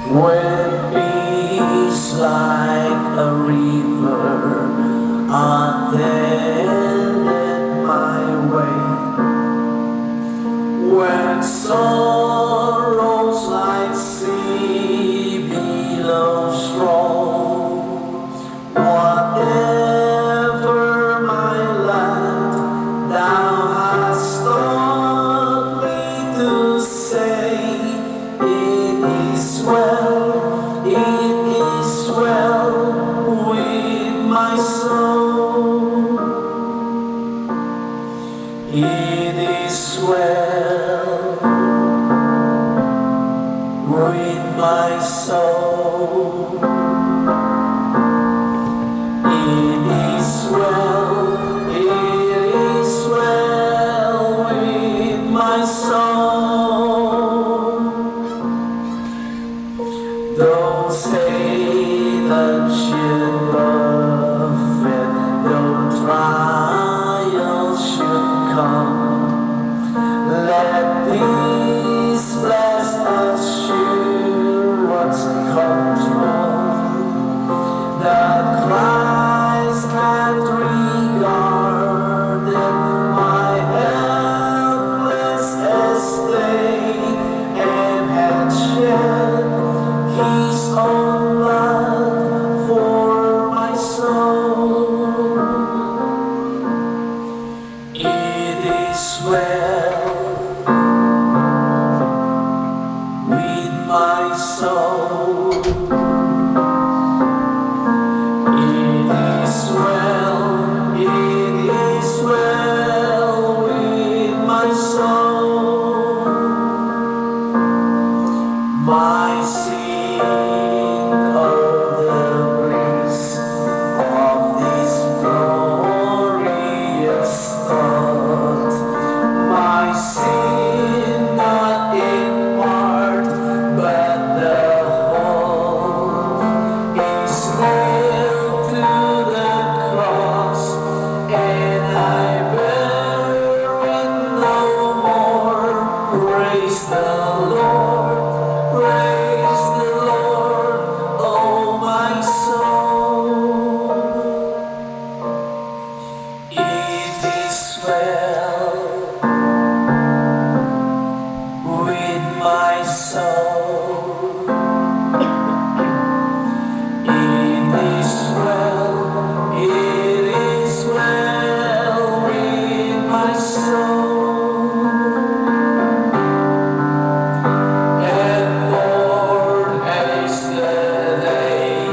When peace like a river attended my way, when sorrows like sea billows roll, whatever my lot thou hast taught me to say, it is well, it is well with my soul. It is well with my soul. It is well with my soul. Though Satan should buffet, though try well with my soul. It is well with my soul. My sin, oh the bliss of this glorious thought. My sin not in part, but the whole is nailed to the cross, and I bear it no more. Praise the Lord, praise the Lord, oh my soul. It is well with my soul. It is well with my soul. And Lord, haste the day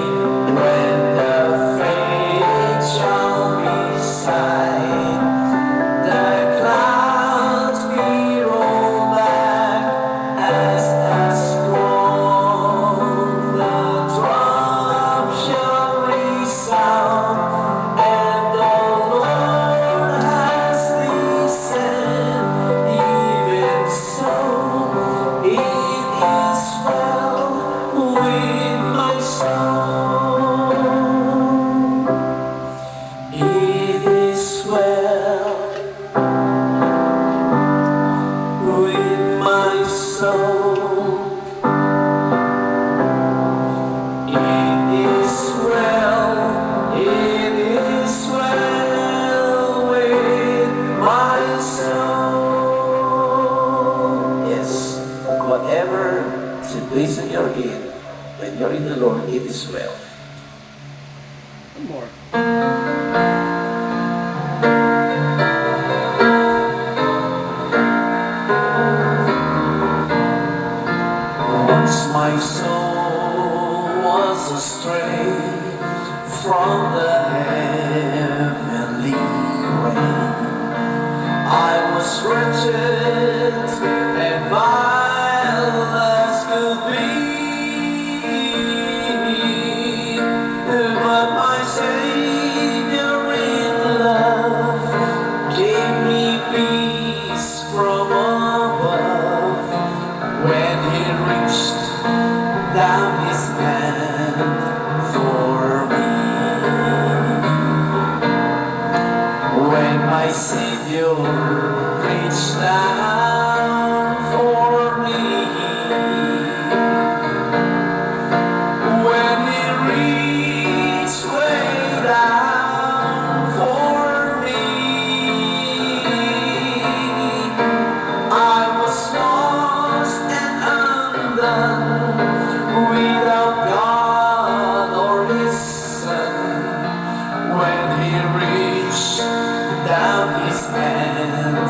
when the fading shall be sight. The clouds be rolled back as a scroll. The drum shall resound, and the Lord has descended. Even so, it is well with my soul. It is well with my soul. It is well with my soul. Yes, whatever situation you're in, when you're in the Lord, it is well. One more. Once my soul was astray from the heavenly way. I was wretched and vile as could be, but my Savior in love gave me peace from above when He reached down His hand for me. When my Savior reached down for me, when He reached way down for me, I was lost and undone, without God or His Son. When He reached down His hand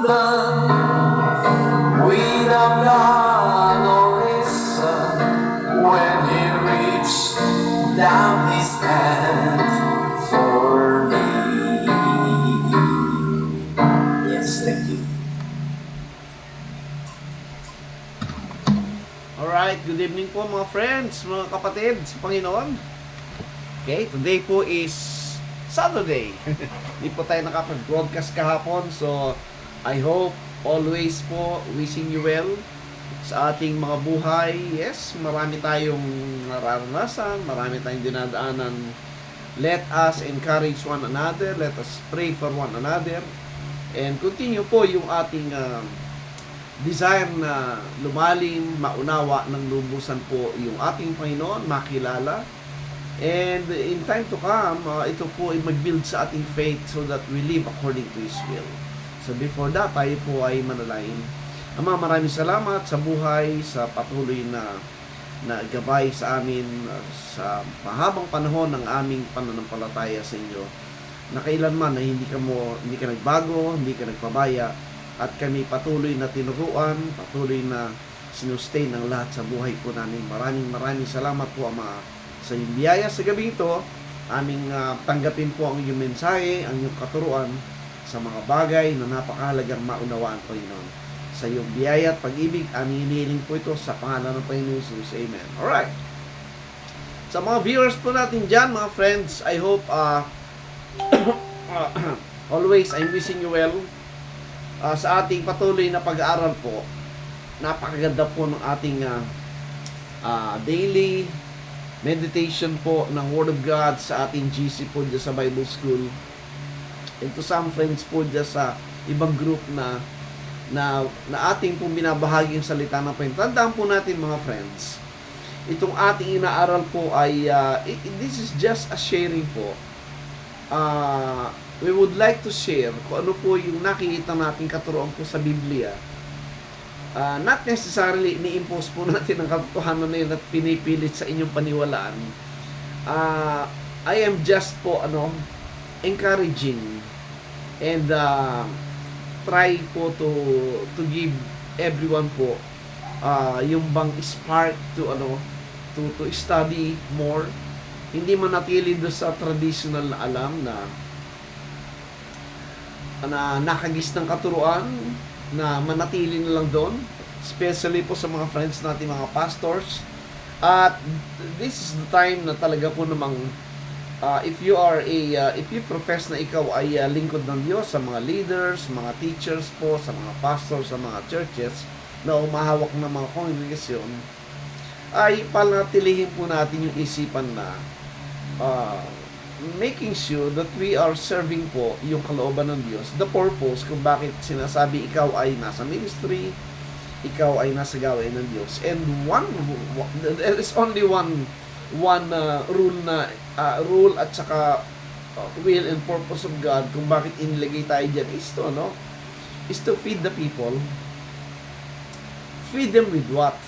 done without God or His Son when He reached down His hand for me. Yes, thank you. Alright, good evening po mga friends, mga kapatid sa Panginoon. Okay, today po is Saturday. Hindi po tayo nakapag-broadcast kahapon. So, I hope always po wishing you well sa ating mga buhay. Yes, marami tayong nararanasan, marami tayong dinadaanan. Let us encourage one another. Let us pray for one another. And continue po yung ating desire na lumalim, maunawa ng lubusan po yung ating Panginoon, makilala. And in time to come, ito po ay mag-build sa ating faith so that we live according to His will. So before that, tayo po ay manalangin. Ama, maraming salamat sa buhay, sa patuloy na gabay sa amin, sa mahabang panahon ng aming pananampalataya sa inyo. Na kailanman na hindi ka nagbago, hindi ka nagpabaya, at kami patuloy na tinuruan, patuloy na sinustain ang lahat sa buhay po namin. Maraming salamat po, Ama, sa iyong biyaya sa gabi ito. Aming tanggapin po ang iyong mensahe, ang iyong katuruan sa mga bagay na napakahalagang maunawaan, Panginoon. Sa iyong biyaya at pag-ibig, aming hinihiling po ito sa pangalan ng Panginoon Jesus. Amen. Alright. Sa mga viewers po natin dyan, mga friends, I hope always I'm wishing you well. Sa ating patuloy na pag-aaral po, napakaganda po ng ating daily meditation po ng Word of God sa ating GC po dyan sa Bible School. And to some friends po dyan sa ibang group na ating pong binabahagi yung salita ng Panginoon. Tandaan po natin, mga friends, itong ating inaaral po ay this is just a sharing po. We would like to share kung ano po yung nakikita natin katuruan po sa Biblia. Not necessarily ni-impose po natin ang katotohanan na yun at pinipilit sa inyong paniwalaan. I am just po encouraging and try po to give everyone po yung bang spark to study more. Hindi manatili doon sa traditional na alam na nakagis ng katuruan, na manatili na lang doon, especially po sa mga friends natin, mga pastors. At this is the time na talaga po namang if you profess na ikaw ay lingkod ng Diyos, sa mga leaders, mga teachers po, sa mga pastors, sa mga churches na umahawak ng mga kongregasyon, ay panatilihin po natin yung isipan na making sure that we are serving po yung kalooban ng Diyos, the purpose kung bakit sinasabi ikaw ay nasa ministry, ikaw ay nasa gawain ng Diyos. And there is only one rule at saka will and purpose of God kung bakit inilagay tayo dyan is to feed the people. Feed them with what?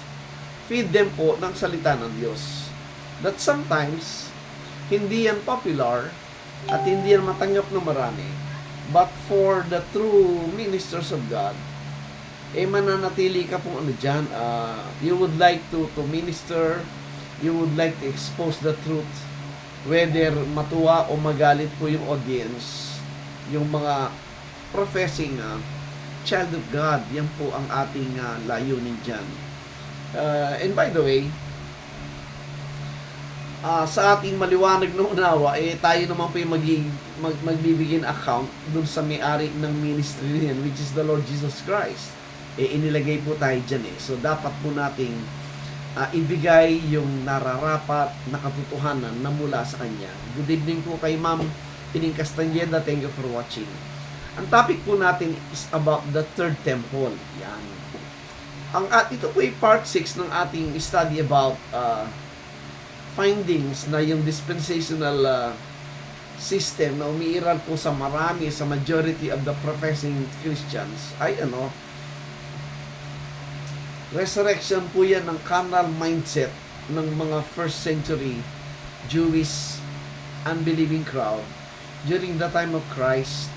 Feed them po ng salita ng Diyos. That sometimes hindi yan popular at hindi yan matanggap ng marami. But for the true ministers of God, mananatili ka pong dyan. You would like to minister, you would like to expose the truth, whether matuwa o magalit po yung audience, yung mga professing child of God, yan po ang ating layunin dyan. And by the way, sa ating maliwanag na unawa, tayo naman po yung magbibigyan account dun sa may-ari ng ministry niyan, which is the Lord Jesus Christ. Inilagay po tayo dyan So, dapat po nating ibigay yung nararapat na katotohanan na mula sa Kanya. Good evening po kay Ma'am Pining Castaneda. Thank you for watching. Ang topic po natin is about the third temple. Yan. Ito po ay part 6 ng ating study about findings na yung dispensational system na umiiral po sa majority of the professing Christians ay resurrection po yan ng carnal mindset ng mga first century Jewish unbelieving crowd during the time of Christ.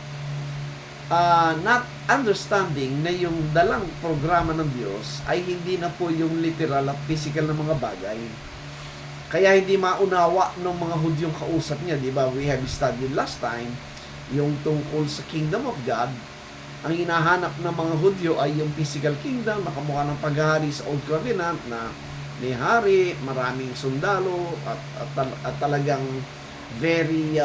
not understanding na yung dalang programa ng Diyos ay hindi na po yung literal at physical na mga bagay. Kaya hindi maunawa ng mga Hudyong kausap niya, di ba? We have studied last time yung tungkol sa Kingdom of God. Ang hinahanap ng mga Hudyo ay yung physical kingdom, makamukha ng paghahari sa Old Covenant na may hari, maraming sundalo, at talagang very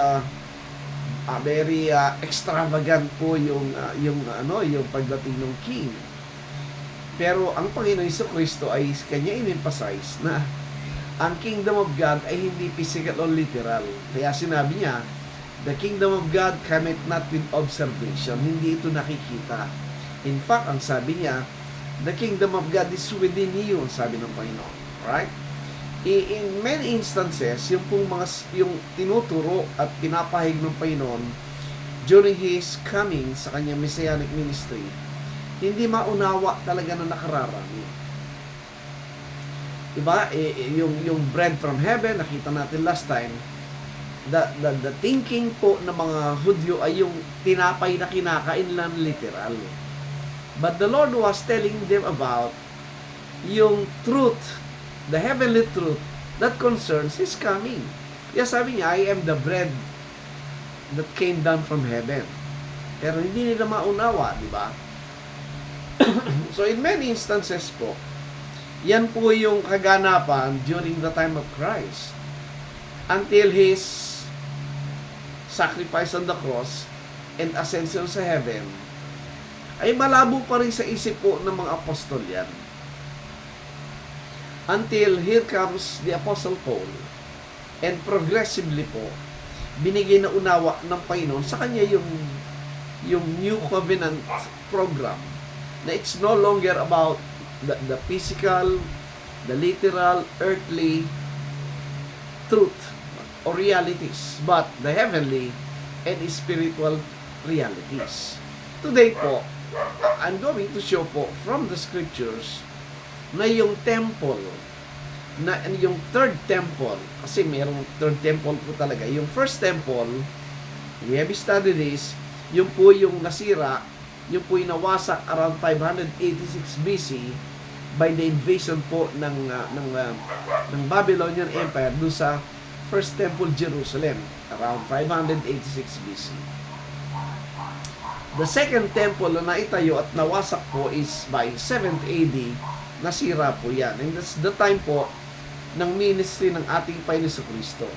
extravagant po yung pagdating ng king. Pero ang Panginoon Jesucristo ay kanya in-emphasize na ang kingdom of God ay hindi physical o literal. Kaya sinabi niya, the kingdom of God cometh not with observation. Hindi ito nakikita. In fact, ang sabi niya, the kingdom of God is within you, sabi ng Panginoon. Right? In many instances, yung tinuturo at pinapahig ng Panginoon during His coming sa kanyang messianic ministry, hindi maunawa talaga na nakararami. Diba? Yung bread from heaven, nakita natin last time, the thinking po ng mga Hudyo ay yung tinapay na kinakain lang literal. But the Lord was telling them about yung truth, the heavenly truth that concerns His coming. Kaya sabi niya, I am the bread that came down from heaven. Pero hindi nila maunawa, di ba? So in many instances po, yan po yung kaganapan during the time of Christ. Until His sacrifice on the cross and ascension sa heaven, ay malabo pa rin sa isip po ng mga apostol yan. Until here comes the Apostle Paul, and progressively po, binigay na unawa ng Panginoon sa kanya yung New Covenant program, na it's no longer about the physical, the literal, earthly truth or realities, but the heavenly and spiritual realities. Today po, I'm going to show po from the scriptures na yung temple, na yung third temple, kasi mayroong third temple po talaga. Yung first temple, we have studied this, yung po yung nasira, yung po yung nawasak around 586 BC by the invasion po ng Babylonian Empire doon sa First Temple Jerusalem around 586 BC. The second temple na naitayo at nawasak po is by 7th AD, nasira po yan. And that's the time po ng ministry ng ating Panginoon Jesucristo.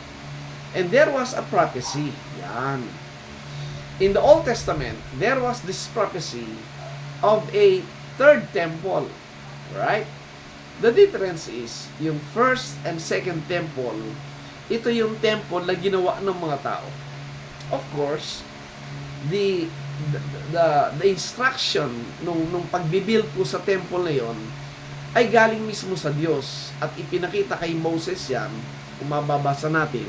And there was a prophecy. Yan. In the Old Testament, there was this prophecy of a third temple. Right? The difference is, yung first and second temple, ito yung temple na ginawa ng mga tao. Of course, the instruction nung pagbibuild po sa temple na yon ay galing mismo sa Diyos at ipinakita kay Moses yan, kung mababasa natin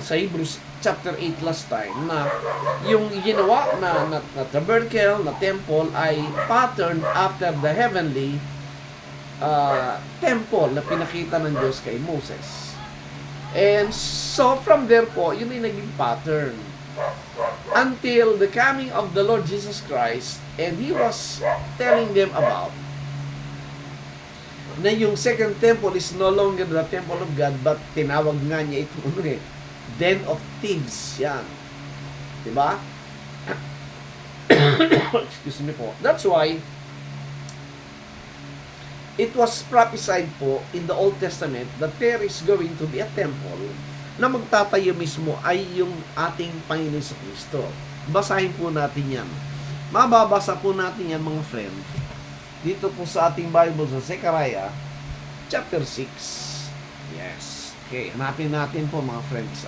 sa Hebrews chapter 8 last time, na yung ginawa na tabernacle, na temple ay patterned after the heavenly temple na pinakita ng Diyos kay Moses. And so from there po, yun ay naging pattern until the coming of the Lord Jesus Christ, and He was telling them about na yung second temple is no longer the temple of God, but tinawag nga niya ito den of thieves. Yan. Diba? Excuse me po. That's why it was prophesied po in the Old Testament that there is going to be a temple na magtatayo mismo ay yung ating Panginoon Jesucristo. Basahin po natin yan. Mababasa po natin yan, mga friend, dito po sa ating Bible sa Zechariah chapter 6. Yes. Okay, hanapin natin po, mga friends.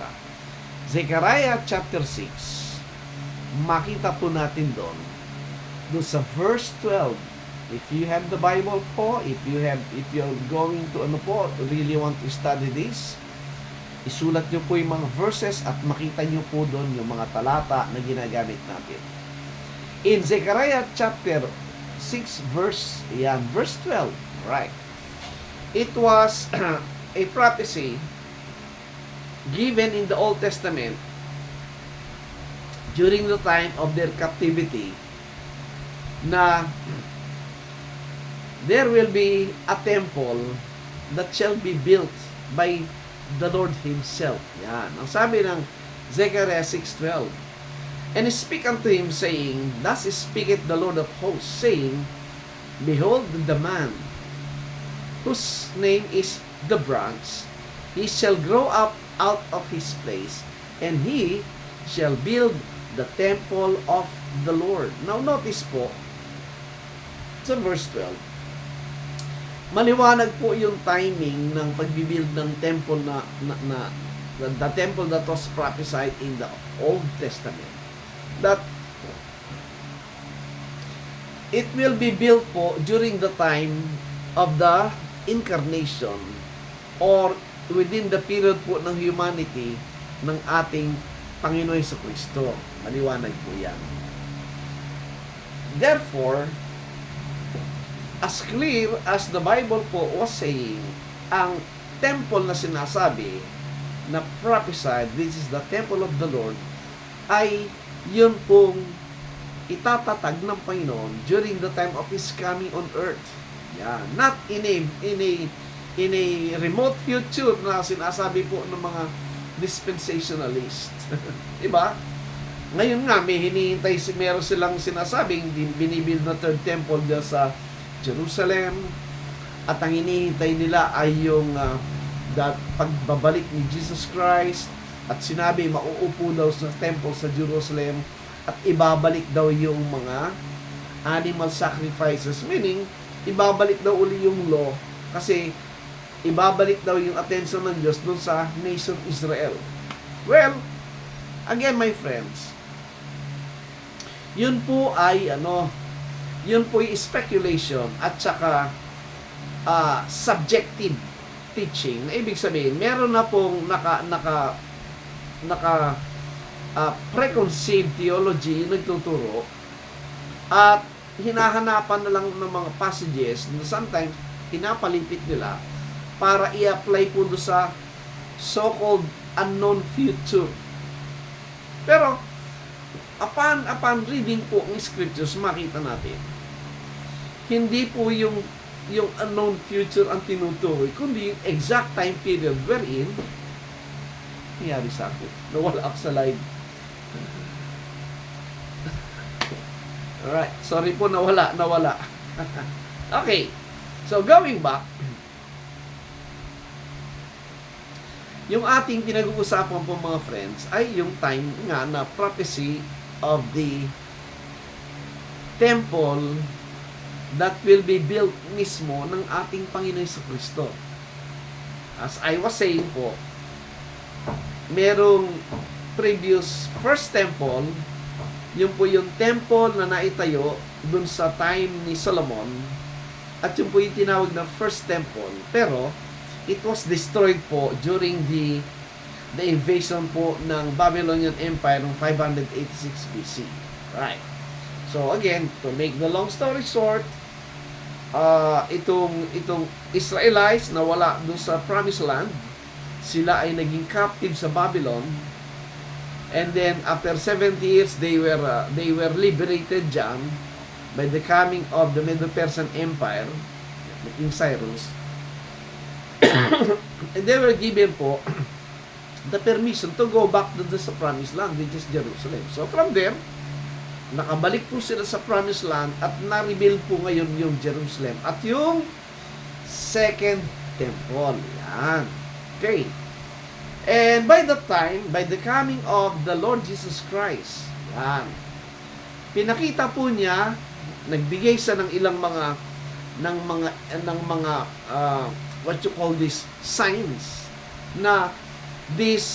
Zechariah chapter 6. Makita po natin doon sa verse 12. If you have the Bible po, if you're going to really want to study this, isulat nyo po yung mga verses at makita nyo po doon yung mga talata na ginagamit natin. In Zechariah chapter 6 verse 12, right? It was a prophecy given in the Old Testament during the time of their captivity na there will be a temple that shall be built by the Lord Himself. Yan. Ang sabi ng Zechariah 6:12, "And speak unto him, saying, Thus speaketh the Lord of hosts, saying, Behold the man, whose name is the branch, he shall grow up out of his place, and he shall build the temple of the Lord." Now notice po, sa verse 12, maliwanag po yung timing ng pagbibuild ng temple the temple that was prophesied in the Old Testament. That it will be built po during the time of the incarnation or within the period po ng humanity ng ating Panginoon Jesucristo. Maliwanag po yan. Therefore, as clear as the Bible po was saying, ang temple na sinasabi na prophesied, this is the temple of the Lord, ay yun pong itatatag ng Panginoon during the time of His coming on earth. Yeah, not in a remote future na sinasabi po ng mga dispensationalist. Diba? Ngayon nga, may hinihintay, meron silang sinasabing binibuild na third temple dyan sa Jerusalem, at ang hinihintay nila ay yung that pagbabalik ni Jesus Christ, at sinabi mauupo daw sa temple sa Jerusalem at ibabalik daw yung mga animal sacrifices, meaning ibabalik daw uli yung law, kasi ibabalik daw yung attention ng Diyos dun sa nation Israel. Well, again my friends, yun po ay yun po yung speculation at saka subjective teaching, na ibig sabihin meron na pong preconceived theology nagtuturo at hinahanapan na lang ng mga passages na sometimes pinapalimpit nila para i-apply po do sa so-called unknown future. Pero upon reading po ang scriptures, makita natin hindi po yung unknown future ang tinutukoy, kundi yung exact time period wherein nangyari sa akin. Nawala ako sa live. Alright. Sorry po, nawala. Okay. So, going back, yung ating pinag-uusapan po mga friends ay yung time nga na prophecy of the temple that will be built mismo ng ating Panginoon Jesucristo. As I was saying po, merong previous first temple, yun po yung temple na naitayo dun sa time ni Solomon, at yun po yung tinawag na first temple, pero it was destroyed po during the invasion po ng Babylonian Empire noong 586 BC. Right. So again, to make the long story short, itong Israelites na wala doon sa promised land, sila ay naging captive sa Babylon, and then after 70 years they were liberated dyan by the coming of the Medo-Persian Empire, King Cyrus, and they were given po the permission to go back to the promised land, which is Jerusalem. So from there, nakabalik po sila sa promised land at na-rebuild po ngayon yung Jerusalem at yung second temple. Yan. Okay. And by the coming of the Lord Jesus Christ, yan, pinakita po niya, nagbigay siya ng ilang mga what you call this, signs, na this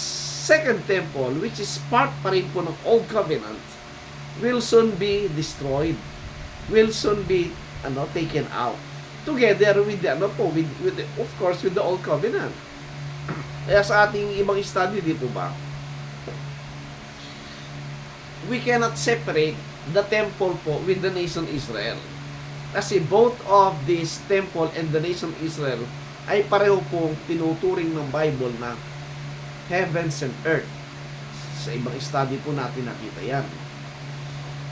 second temple, which is part pa rin po ng Old Covenant, will soon be destroyed, will soon be taken out together with of course with the Old Covenant. Kaya sa ating ibang study dito ba, we cannot separate the temple po with the nation Israel, kasi both of this temple and the nation Israel ay pareho pong tinuturing ng Bible na heavens and earth, Sa ibang study po natin nakita yan.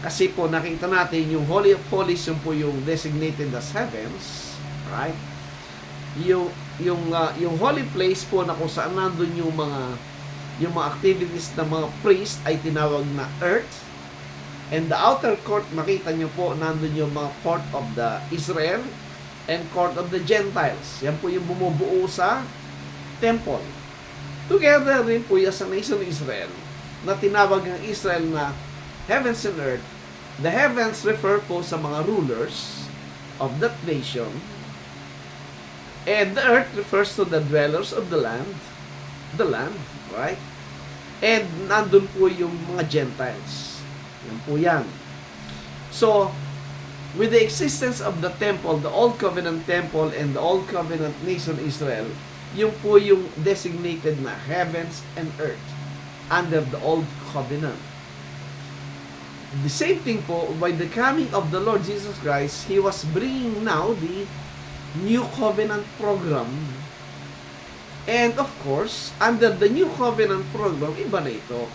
Kasi po nakita natin yung Holy of Holies, yung po yung designated as heavens, right? Yung holy place po na kung saan nandun yung mga activities ng mga priest ay tinawag na earth. And the outer court, makita nyo po, nandun yung mga court of the Israel and court of the Gentiles. Yan po yung bumubuo sa temple. Together rin po yan sa nation Israel na tinawag ng Israel na heavens and earth. The heavens refer po sa mga rulers of that nation. And the earth refers to the dwellers of the land. The land, right? And nandun po yung mga Gentiles. Yan po yan. So, with the existence of the temple, the Old Covenant temple and the Old Covenant nation Israel, yung po yung designated na heavens and earth under the Old Covenant. The same thing po, by the coming of the Lord Jesus Christ, He was bringing now the New Covenant program. And of course, under the New Covenant program, iba na ito.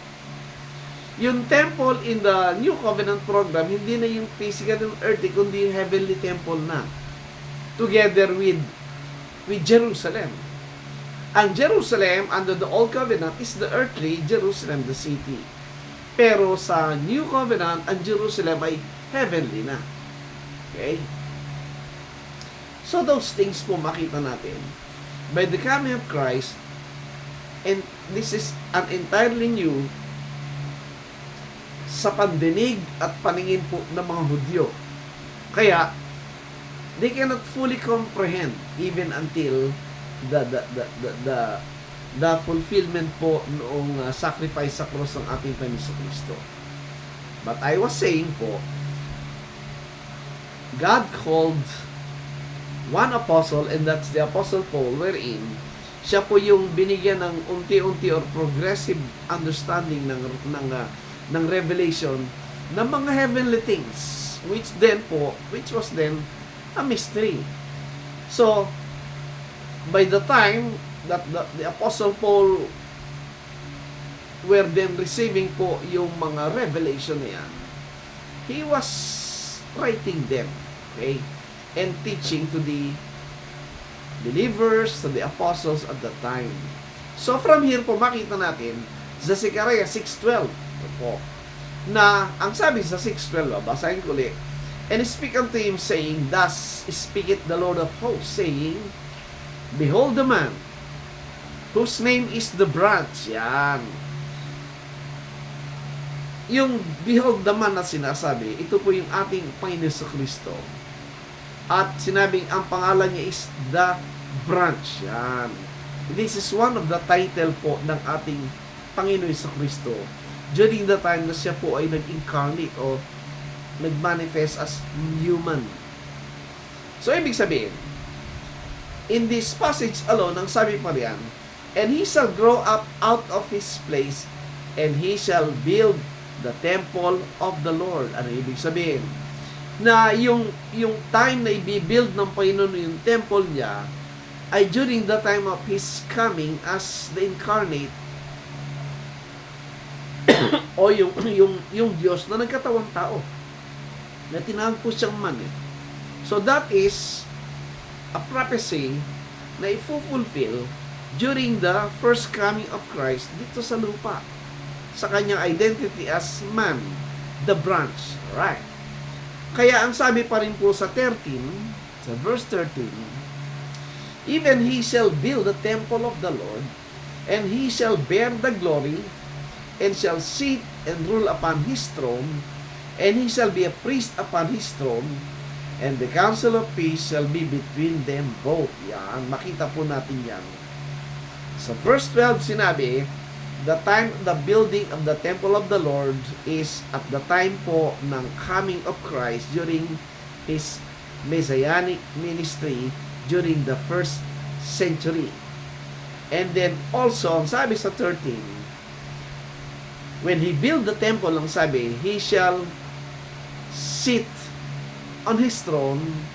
Yung temple in the New Covenant program, hindi na yung physical and earthly, kundi yung heavenly temple na. Together with Jerusalem. Ang Jerusalem under the Old Covenant is the earthly Jerusalem, the city. Pero sa New Covenant, ang Jerusalem ay heavenly na. Okay? So those things po makita natin. By the coming of Christ, and this is an entirely new sa pandinig at paningin po ng mga Hudyo. Kaya, they cannot fully comprehend even until the fulfillment po noong sacrifice sa cross ng ating Panginoon Kristo. But I was saying po, God called one apostle, and that's the Apostle Paul, wherein siya po yung binigyan ng unti-unti or progressive understanding ng revelation ng mga heavenly things, which was then a mystery. So, by the time that the Apostle Paul were then receiving po yung mga revelation na yan, he was writing them, okay, and teaching to the believers, to the apostles at that time. So from here po makita natin sa Zechariah 6:12 po, na ang sabi sa 6:12, basahin ko ulit, and speak unto him saying, thus speaketh the Lord of hosts, saying, behold the man whose name is the branch. Yan. Yung behold the man na sinasabi, ito po yung ating Panginoon Kristo. At sinabing ang pangalan niya is the branch. Yan. This is one of the title po ng ating Panginoon Kristo during the time na siya po ay nag-incarnate o nag-manifest as human. So, ibig sabihin, in this passage alone, ang sabi pa riyan, and he shall grow up out of his place, and he shall build the temple of the Lord. Ano ibig sabihin? Na yung time na i-build ng Panginoon yung temple niya ay during the time of His coming as the incarnate o yung Diyos na nagkatawang tao na tinawag po siyang man. So that is a prophecy na i-fulfill during the first coming of Christ dito sa lupa, sa kanyang identity as man, the branch. Right? Kaya ang sabi pa rin po sa 13, sa verse 13, even he shall build the temple of the Lord, and he shall bear the glory, and shall sit and rule upon his throne, and he shall be a priest upon his throne, and the council of peace shall be between them both. Yan, makita po natin yan. Sa verse 12 sinabi, the time of the building of the temple of the Lord is at the time po ng coming of Christ during His messianic ministry during the first century. And then also, ang sabi sa 13, when He build the temple, ang sabi, He shall sit on His throne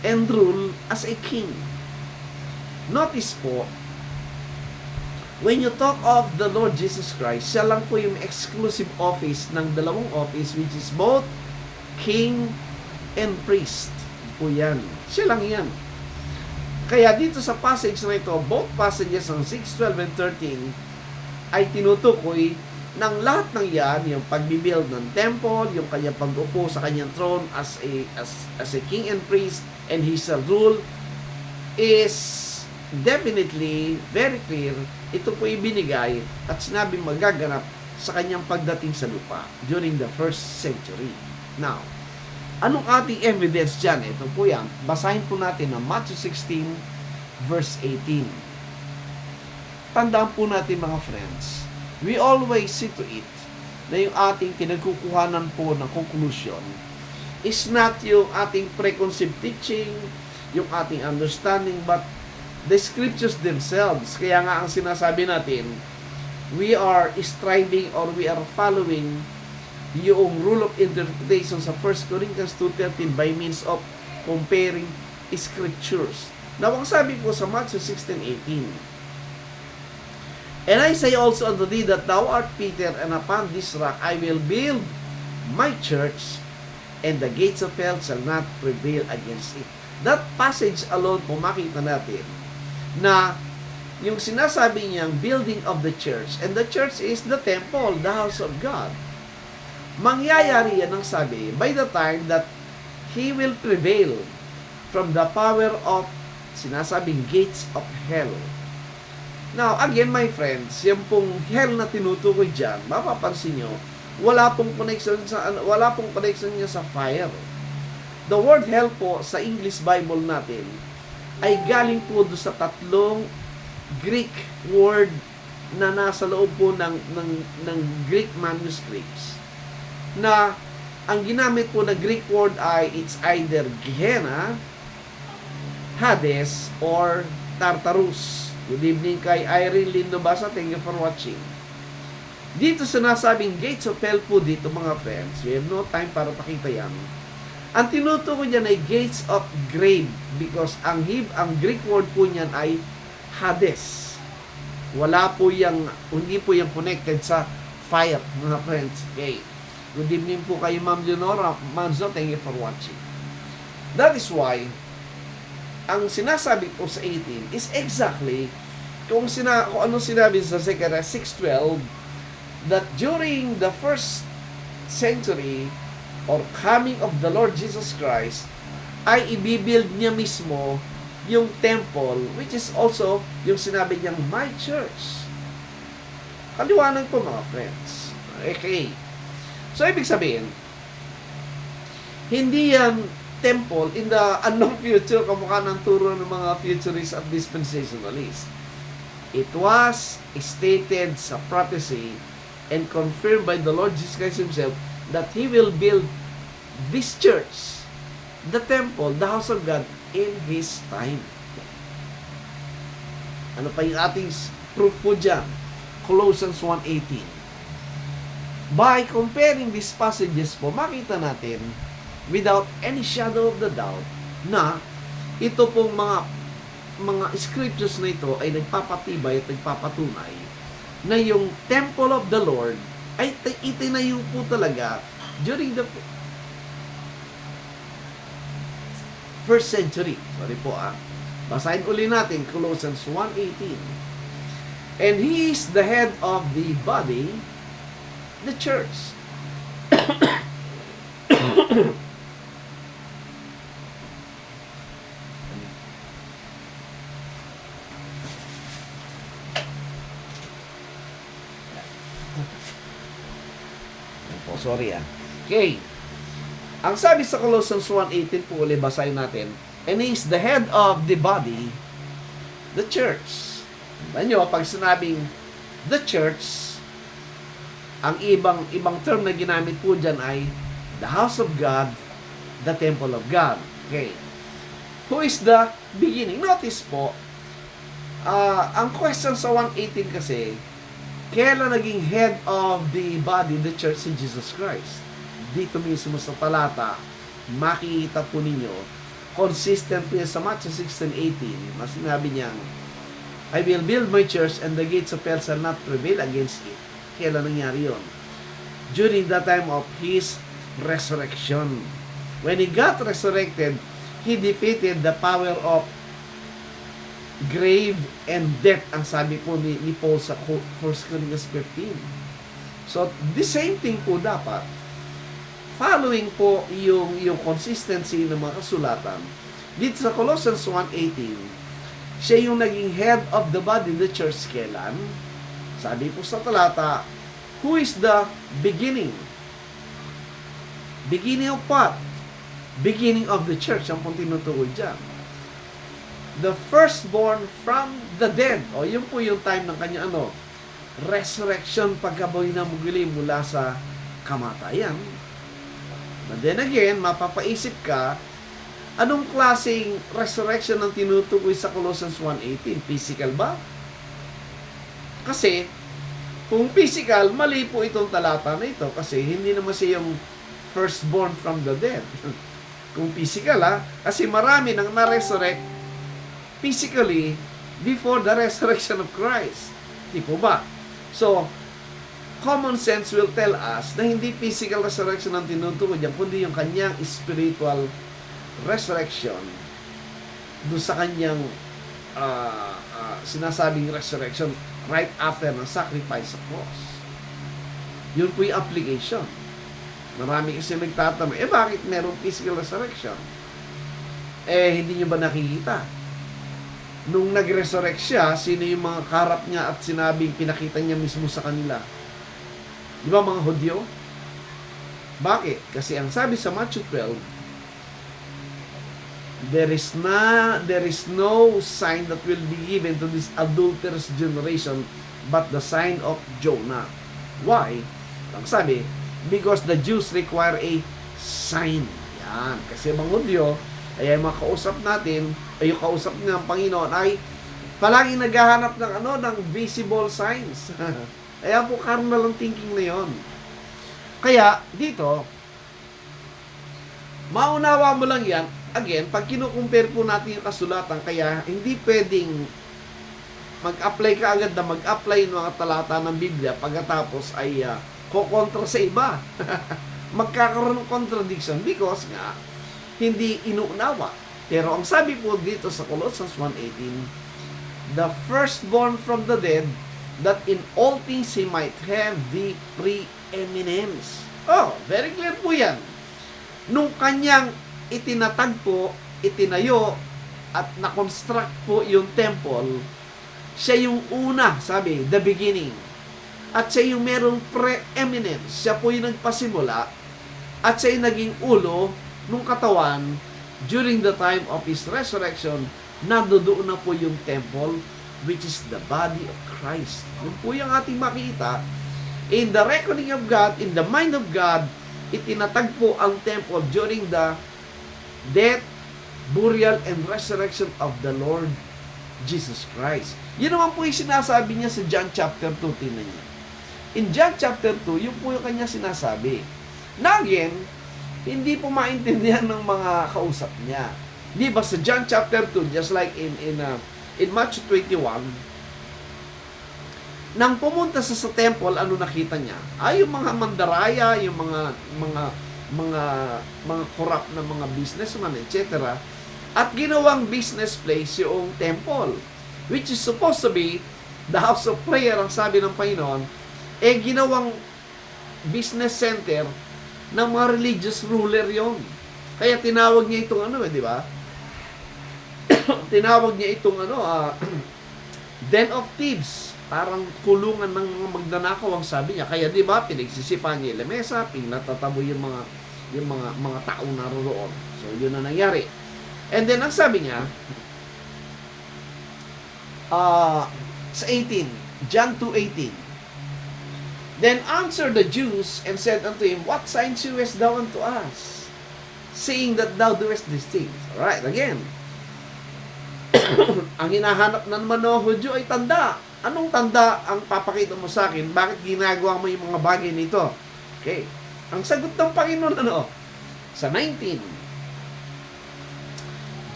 and rule as a king. Notice po, when you talk of the Lord Jesus Christ, siya lang po yung exclusive office ng dalawang office, which is both king and priest po yan. Siya lang yan. Kaya dito sa passage na ito, both passages ng 6, 12, and 13 ay tinutukoy ng lahat ng yan, yung pagbibuild ng temple, yung kanyang pag-upo sa kanyang throne as a king and priest, and he shall rule, is definitely very clear. Ito po ibinigay at sinabing magaganap sa kanyang pagdating sa lupa during the 1st century. Now, anong ating evidence dyan? Ito po yan. Basahin po natin ang Matthew 16 verse 18. Tandaan po natin mga friends, we always see to it na yung ating pinagkukuhanan po ng conclusion is not yung ating preconceived teaching, yung ating understanding, but the scriptures themselves. Kaya nga ang sinasabi natin, we are striving or we are following yung rule of interpretation sa 1 Corinthians 2:13 by means of comparing scriptures. Now, ang sabi po sa Matthew 16:18, and I say also unto thee that thou art Peter, and upon this rock I will build my church, and the gates of hell shall not prevail against it. That passage alone po makita natin na yung sinasabi niyang building of the church, and the church is the temple, the house of God. Mangyayari yan ang sabi by the time that he will prevail from the power of sinasabing gates of hell. Now, again, my friends, yung pong hell na tinutukoy dyan, mapapansin nyo, wala pong connection niya sa fire. The word hell po sa English Bible natin ay galing po do sa tatlong Greek word na nasa loob po ng Greek manuscripts. Na ang ginamit po na Greek word ay it's either Gehenna, Hades, or Tartarus. Good evening kay Irene Lindobasa. Thank you for watching. Dito sinasabing gates of hell po dito mga friends. We have no time para pakita yan. Ang tinutukoy niyan ay gates of grave because ang Greek word po niyan ay Hades. Hindi po yung connected sa fire mga friends. Okay. Good evening po kay Ma'am Leonora Manzo. Thank you for watching. That is why ang sinasabi po sa 18 is exactly kung ano sinabi sa Zechariah 6:12 that during the 1st century or coming of the Lord Jesus Christ ay ibibuild niya mismo yung temple, which is also yung sinabi niyang my church. Kaliwanag po mga friends. Okay. So ibig sabihin, hindi yan temple in the unknown future kamukha ng turo ng mga futurists at dispensationalists. It was stated sa prophecy and confirmed by the Lord Jesus Christ Himself that He will build this church, the temple, the house of God, in His time. Ano pa yung ating proof po dyan? Colossians 1:18. By comparing these passages po, makita natin without any shadow of the doubt na ito pong mga scriptures na ito ay nagpapatibay at nagpapatunay na yung temple of the Lord ay itinayo po talaga during the 1st century. Sorry po Basahin uli natin Colossians 1:18. And He is the head of the body, the church. Sorry Okay. Ang sabi sa Colossians 1:18 po ulit, basahin natin. And He is the head of the body, the church. Banyo, pag sinabing the church, ang ibang term na ginamit po dyan ay the house of God, the temple of God. Okay. Who is the beginning? Notice po, ang question sa 1:18 kasi, kailan naging head of the body, the church, si Jesus Christ? Dito mismo sa talata, makikita po ninyo, consistent po sa Matthew 16:18, na sinabi niyang, I will build my church and the gates of hell shall not prevail against it. Kailan nangyari yun? During the time of His resurrection. When He got resurrected, He defeated the power of grave and death, ang sabi po ni Paul sa 1 Corinthians 15. So, the same thing po dapat. Following po yung consistency ng mga kasulatan, dito sa Colossians 1:18, siya yung naging head of the body, the church, kailan? Sabi po sa talata, who is the beginning? Beginning of what? Beginning of the church, ang pong tinutukoy dyan. The firstborn from the dead. O, yun po yung time ng kanya, resurrection, pagkabuhay na muli mula sa kamatayan. But then again, mapapaisip ka, anong klaseng resurrection ang tinutukoy sa Colossians 1:18? Physical ba? Kasi, kung physical, mali po itong talata na ito kasi hindi naman siya yung firstborn from the dead. Kung physical, kasi marami nang na-resurrect physically before the resurrection of Christ. Di po ba? So, common sense will tell us na hindi physical resurrection ang tinutukoy diyan, kundi yung kanyang spiritual resurrection doon sa kanyang sinasabing resurrection right after ng sacrifice sa cross. Yun po yung application. Marami kasi nagtatanong, bakit merong physical resurrection? Hindi nyo ba nakikita? Nung nag-resurrect siya, sino yung mga karap niya at sinabing pinakita niya mismo sa kanila? Di ba mga Hudyo? Bakit? Kasi ang sabi sa Matthew 12, there is no sign that will be given to this adulterous generation but the sign of Jonah. Why? Ang sabi, because the Jews require a sign. Yan. Kasi mga Hudyo, ay mga kausap natin, ay yung kausap ng Panginoon ay palaging naghahanap ng visible signs. Kaya po carnal ang thinking na yon. Kaya dito, maunawa mo lang yan. Again, pag kinukumpare po natin yung kasulatan, kaya hindi pwedeng mag-apply ka agad na mag-apply ng mga talata ng Biblia pagkatapos ay kukontra sa iba. Magkakaroon ng contradiction because nga hindi inuunawa. Pero ang sabi po dito sa Colossians 1:18, the firstborn from the dead, that in all things he might have the preeminence. Oh, very clear po yan. Nung kanyang itinatagpo, itinayo, at na-construct po yung temple, siya yung una, sabi, the beginning. At siya yung merong preeminence. Siya po yung nagpasimula, at siya yung naging ulo nung katawan during the time of His resurrection. Nandoon na po yung temple, which is the body of Christ. Yun po yung ating makita. In the reckoning of God, in the mind of God, itinatagpo ang temple during the death, burial, and resurrection of the Lord Jesus Christ. Yun naman po yung sinasabi niya sa John chapter 2, tingnan niya. In John chapter 2, yun po yung kanya sinasabi. Na again, hindi po maintindihan ng mga kausap niya. Di ba sa John chapter 2, just like in Matthew 21, nang pumunta sa temple, ano nakita niya? Yung mga mandaraya, yung mga corrupt na mga businessman, etc. At ginawang business place yung temple, which is supposed to be the house of prayer, ang sabi ng Panginoon, ginawang business center ng mga religious ruler yon. Kaya tinawag niya itong di ba? Tinawag niya itong den of thieves. Parang kulungan ng mga magnanakaw ang sabi niya. Kaya di ba, pinagsisipan niya yung lamesa, pinatataboy yung mga tao naroon. So, yun na nangyari. And then, ang sabi niya, sa 18, John 2:18, then answered the Jews and said unto him, what sign shewest thou unto us, seeing that thou doest these things? Alright, again. Ang hinahanap na naman ng Hudyo ay tanda. Anong tanda ang papakita mo sa akin? Bakit ginagawa mo yung mga bagay nito? Okay. Ang sagot ng Panginoon, sa 19,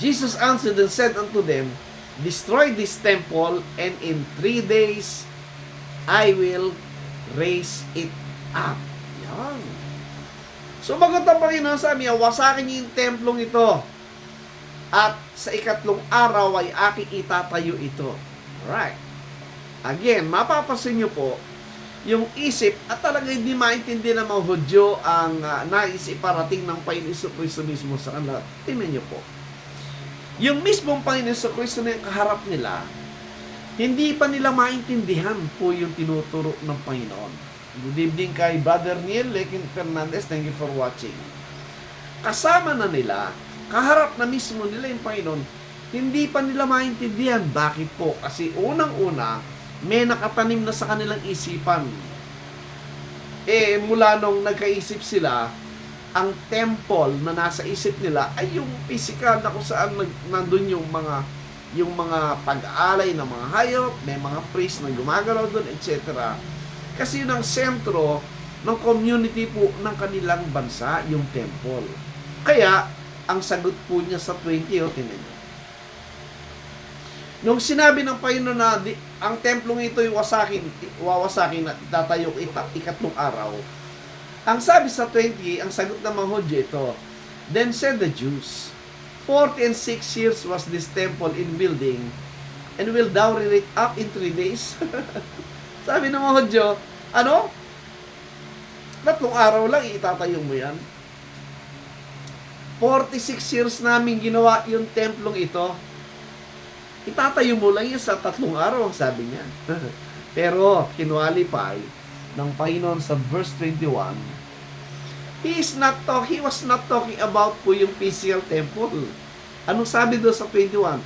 Jesus answered and said unto them, destroy this temple, and in 3 days, I will raise it up. Yan. Sumagot ang Panginoon sa amin, wasakin niyo yung templong ito. At sa ikatlong araw ay aking itatayo ito. Alright. Again, mapapasin niyo po, yung isip at talaga hindi maintindihan ng mga Hudyo ang nais iparating ng Panginoon Kristo mismo sa kanila. Tingnan niyo po. Yung mismong Panginoon Kristo na yung kaharap nila, hindi pa nila maintindihan po yung tinuturo ng Panginoon. Good evening kay Brother Neil Lekin Fernandez. Thank you for watching. Kasama na nila, kaharap na mismo nila yung Panginoon, hindi pa nila maintindihan. Bakit po? Kasi unang-una, may nakatanim na sa kanilang isipan. Mula nung nagkaisip sila, ang temple na nasa isip nila ay yung physical na kung saan nandun yung mga pag-aalay ng mga hayop, may mga priest na gumagalaw doon, etc. Kasi yun ang sentro ng community po ng kanilang bansa, yung temple. Kaya, ang sagot po niya sa 20, tingnan niyo. Nung sinabi ng Panginoon na ang templong ito ay wawasakin at itatayo ikatlong araw, ang sabi sa 20, ang sagot ng mga Hudyo ito, then said the Jews, 46 years was this temple in building, and will thou rear it up in 3 days? Sabi ng mga Hudyo, ano? 3 araw lang itatayo mo yan? 46 years namin ginawa yung templong ito. Itatayo mo lang yun sa 3 araw, ang sabi niya. Pero, kinualify ng Panginoon sa verse 21, He was not talking about po yung physical temple. Anong sabi doon sa 21?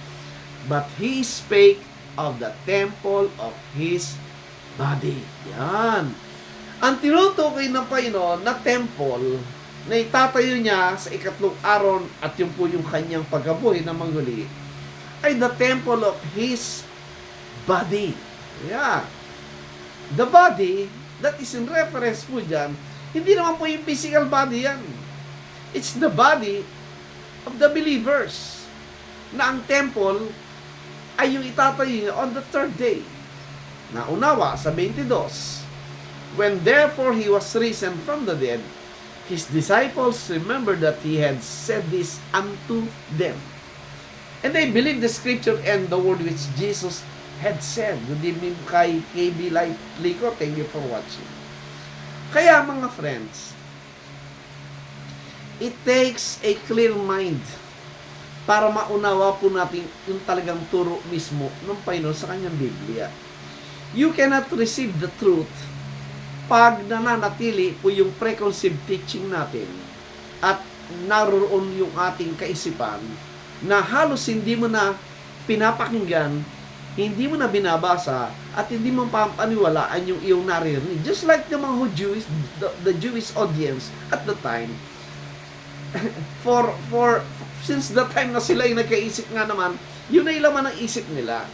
But He spake of the temple of His body. Yan. Ang tinutukoy ng Panginoon na temple na itatayo niya sa ikatlong araw at yung po yung kanyang paggabuhay na manghuli ay the temple of His body. Yeah. The body, that is in reference po dyan, hindi naman po yung physical body yan. It's the body of the believers na ang temple ay yung itatayo niya on the 3rd day. Naunawa sa 22, when therefore He was risen from the dead, His disciples remembered that He had said this unto them. And they believed the scripture and the word which Jesus had said. Good evening kay KB Lico. Thank you for watching. Kaya mga friends, it takes a clear mind para maunawa po natin yung talagang turo mismo ng Panginoon sa kanyang Biblia. You cannot receive the truth pag nananatili po yung preconceived teaching natin at naroon yung ating kaisipan na halos hindi mo na pinapakinggan, hindi mo na binabasa, at hindi mo paniwalaan yung iyong naririnig. Just like the mga Jewish, the Jewish audience at the time, since the time na sila ay nagkaisip nga naman, yun ay laman ng isip nila.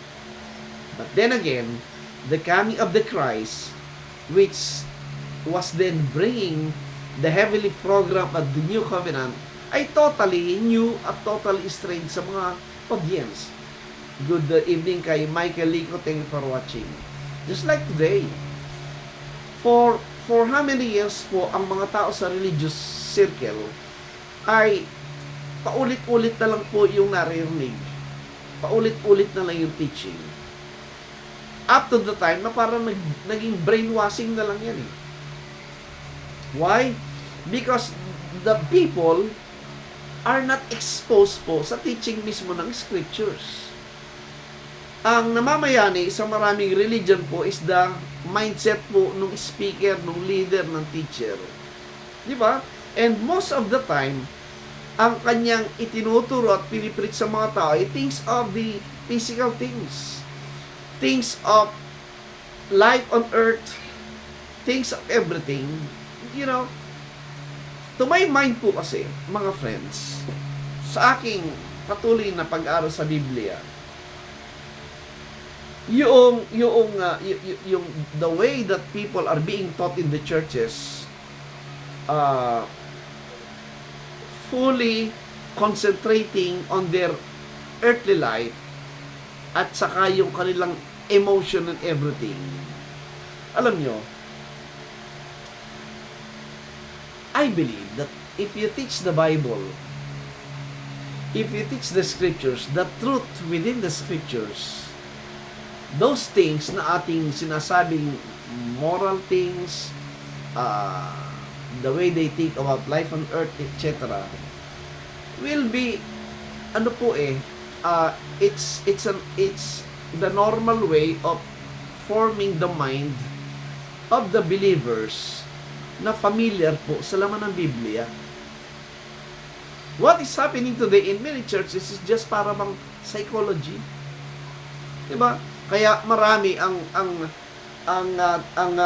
But then again, the coming of the Christ, which was then bringing the heavenly program of the new covenant, ay totally new at totally strange sa mga audience. Good evening kay Michael Lico. Thank you for watching. Just like today, for how many years po ang mga tao sa religious circle ay paulit-ulit na lang po yung naririnig. Paulit-ulit na lang yung teaching. Up to the time na parang naging brainwashing na lang yan eh. Why? Because the people are not exposed po sa teaching mismo ng scriptures. Ang namamayani sa maraming religion po is the mindset po ng speaker, ng leader, ng teacher. Di ba? And most of the time, ang kanyang itinuturo at pinipreach sa mga tao ay things of the physical things. Things of life on earth. Things of everything. You know, to my mind po kasi, mga friends, sa aking patuloy na pag-aaral sa Biblia, yung the way that people are being taught in the churches, fully concentrating on their earthly life, at saka yung kanilang emotion and everything. Alam nyo, I believe that if you teach the Bible, if you teach the scriptures, the truth within the scriptures, those things na ating sinasabing moral things, the way they think about life on earth, etc., will be, it's the normal way of forming the mind of the believers na familiar po sa laman ng Biblia. What is happening today in many churches is just para bang psychology. Diba? Kaya marami ang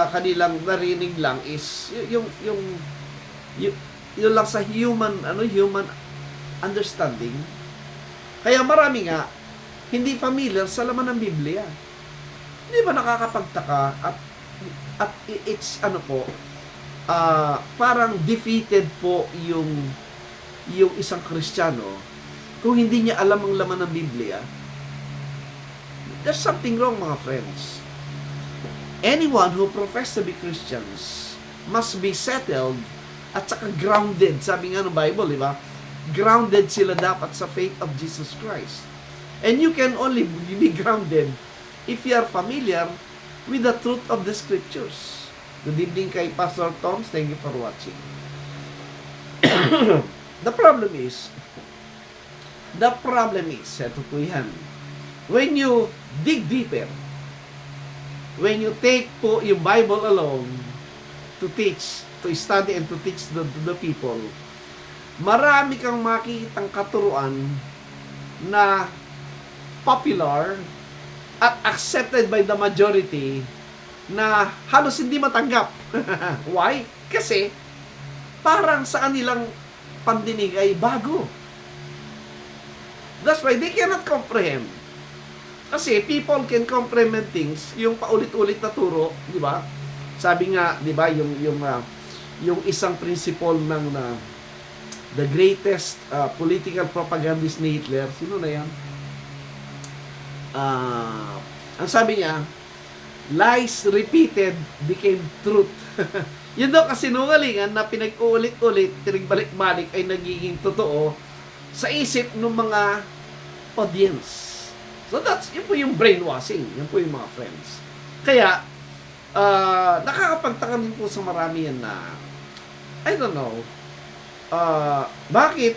kanilang narinig lang is yung lang sa human understanding. Kaya marami nga hindi familiar sa laman ng Biblia. Hindi ba nakakapagtaka at it's parang defeated po yung isang Kristiyano kung hindi niya alam ang laman ng Biblia. There's something wrong, mga friends. Anyone who profess to be Christians must be settled at saka grounded. Sabi nga ng Bible, di ba? Grounded sila dapat sa faith of Jesus Christ. And you can only be grounded if you are familiar with the truth of the Scriptures. Good evening kay Pastor Tom. Thank you for watching. The problem is, eto po yan, when you dig deeper, when you take po yung Bible alone to teach, to study and to teach the people, marami kang makikitang katuruan na popular at accepted by the majority na halos hindi matanggap. Why? Kasi parang sa kanilang pandinig ay bago. That's why they cannot comprehend. Kasi people can comprehend things, yung paulit-ulit na turo, di ba? Sabi nga, di ba, yung isang principle ng the greatest political propagandist ni Hitler, sino na yan? Ang sabi niya, lies repeated became truth. Yun daw kasinungalingan na pinag-uulit-ulit, tinagbalik-balik ay nagiging totoo sa isip ng mga audience. So yun po yung brainwashing. Yun po yung mga friends. Kaya, nakakapagtaka din po sa marami yan na, I don't know, bakit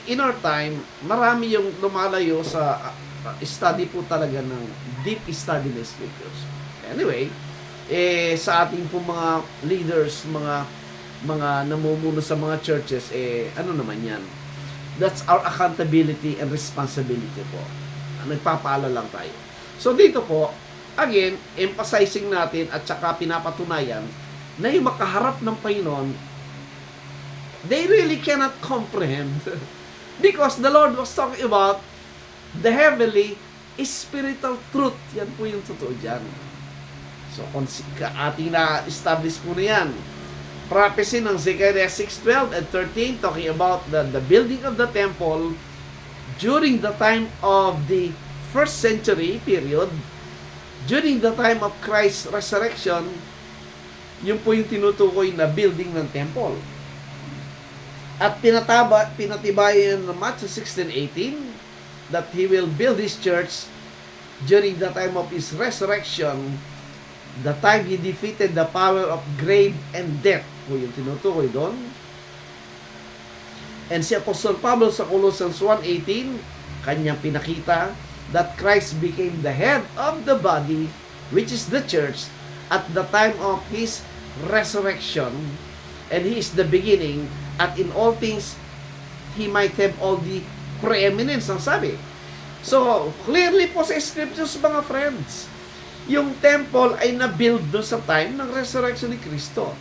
in our time, marami yung lumalayo sa study po talaga ng deep study ng scriptures. Anyway, sa ating po mga leaders, mga namumuno sa mga churches, ano naman yan? That's our accountability and responsibility po. Nagpapaala lang tayo. So dito po, again, emphasizing natin at saka pinapatunayan na yung makaharap ng Panginoon, they really cannot comprehend because the Lord was talking about the heavenly spiritual truth. Yan po yung totoo dyan. So, ating na-establish po na yan. Prophecy ng Zechariah 6:12 and 13 talking about the building of the temple during the time of the first century period, during the time of Christ's resurrection. Yun po yung tinutukoy na building ng temple. At pinatibayan ng Matthew 16:18 that He will build His church during the time of His resurrection, the time He defeated the power of grave and death. Po yung tinutukoy doon. And si Apostle Pablo sa Colossians 1:18, kanyang pinakita that Christ became the head of the body, which is the church, at the time of His resurrection, and He is the beginning, at in all things He might have all the preeminence, ang sabi. So, clearly po sa scriptures, mga friends, yung temple ay na-build doon sa time ng resurrection ni Kristo.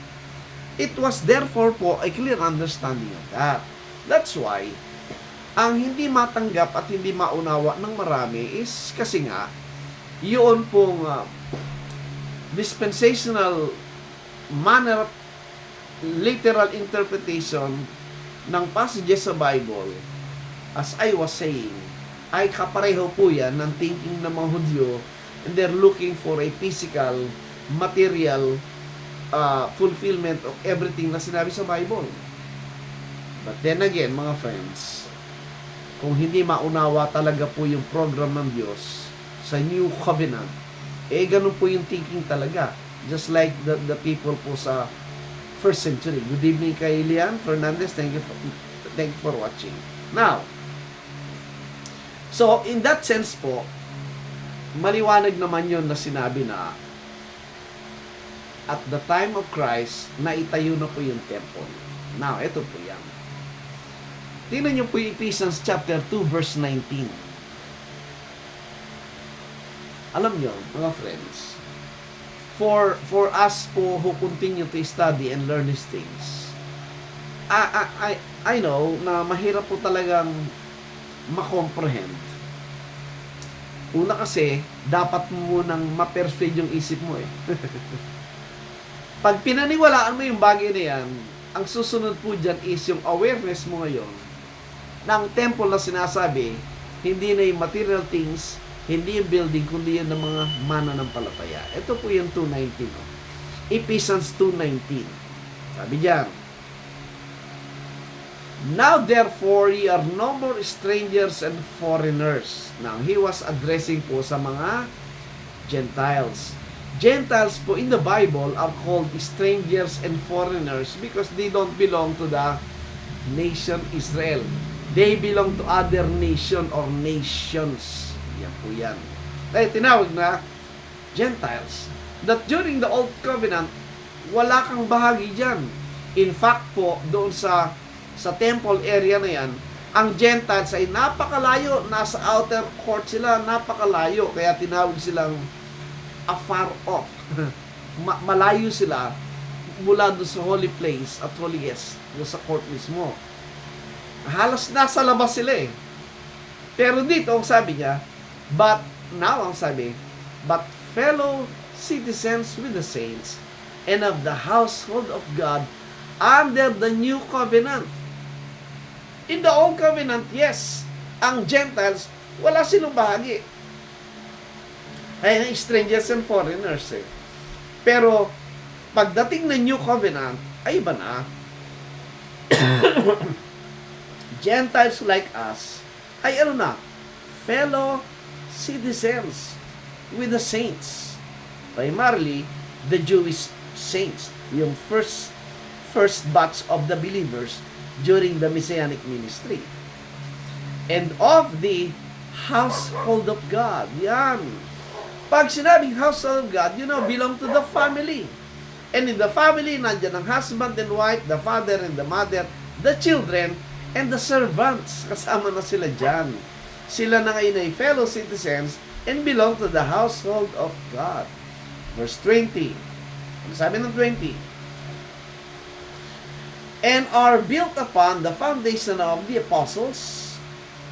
It was therefore po a clear understanding of that. That's why, ang hindi matanggap at hindi maunawa ng marami is kasi nga, yun pong dispensational manner, literal interpretation ng passages sa Bible, as I was saying, ay kapareho po yan ng thinking ng mga Hudyo, and they're looking for a physical, material fulfillment of everything na sinabi sa Bible. But then again, mga friends, kung hindi maunawa talaga po yung program ng Diyos sa New Covenant, ganun po yung thinking talaga. Just like the people po sa first century. Good evening kay Lian Fernandez. Thank you for watching. Now, so in that sense po, maliwanag naman yun na sinabi na at the time of Christ, naitayo na po yung temple. Now, ito po yan. Tingnan niyo po yung Ephesians chapter 2 verse 19. Alam niyo, mga friends, for us po who continue to study and learn these things, I know na mahirap po talagang makomprehend. Una kasi, dapat mo munang ma-persuade yung isip mo eh. Pag pinaniwalaan mo yung bagay na yan, ang susunod po dyan is yung awareness mo ngayon na ang temple na sinasabi, hindi na yung material things, hindi yung building, kundi yung mga mananampalataya. Ito po yung 2:19. Ephesians 2:19. Sabi diyan, now therefore ye are no more strangers and foreigners. Now, he was addressing po sa mga Gentiles. Gentiles po in the Bible are called strangers and foreigners because they don't belong to the nation Israel. They belong to other nation or nations. Yan po yan. Kaya tinawag na Gentiles. That during the Old Covenant, wala kang bahagi dyan. In fact po, doon sa temple area na yan, ang Gentiles ay napakalayo. Nasa outer court sila, napakalayo. Kaya tinawag silang afar off. Malayo sila mula doon sa holy place at holiest, doon sa court mismo. Halos nasa labas sila eh. Pero dito, ang sabi niya, but now, ang sabi, but fellow citizens with the saints and of the household of God under the new covenant. In the old covenant, yes, ang Gentiles, wala silang bahagi. Ay, strangers and foreigners eh. Pero, pagdating ng new covenant, ay iba na. Gentiles like us, ay ano na, fellow citizens with the saints. Primarily, the Jewish saints, yung first batch of the believers during the Messianic ministry. And of the household of God. Yan. Pag sinabing household of God, belong to the family. And in the family, nandiyan ang husband and wife, the father and the mother, the children, and the servants. Kasama na sila dyan. Sila na ngayon ay fellow citizens and belong to the household of God. Verse 20. Ano sabi ng 20? And are built upon the foundation of the apostles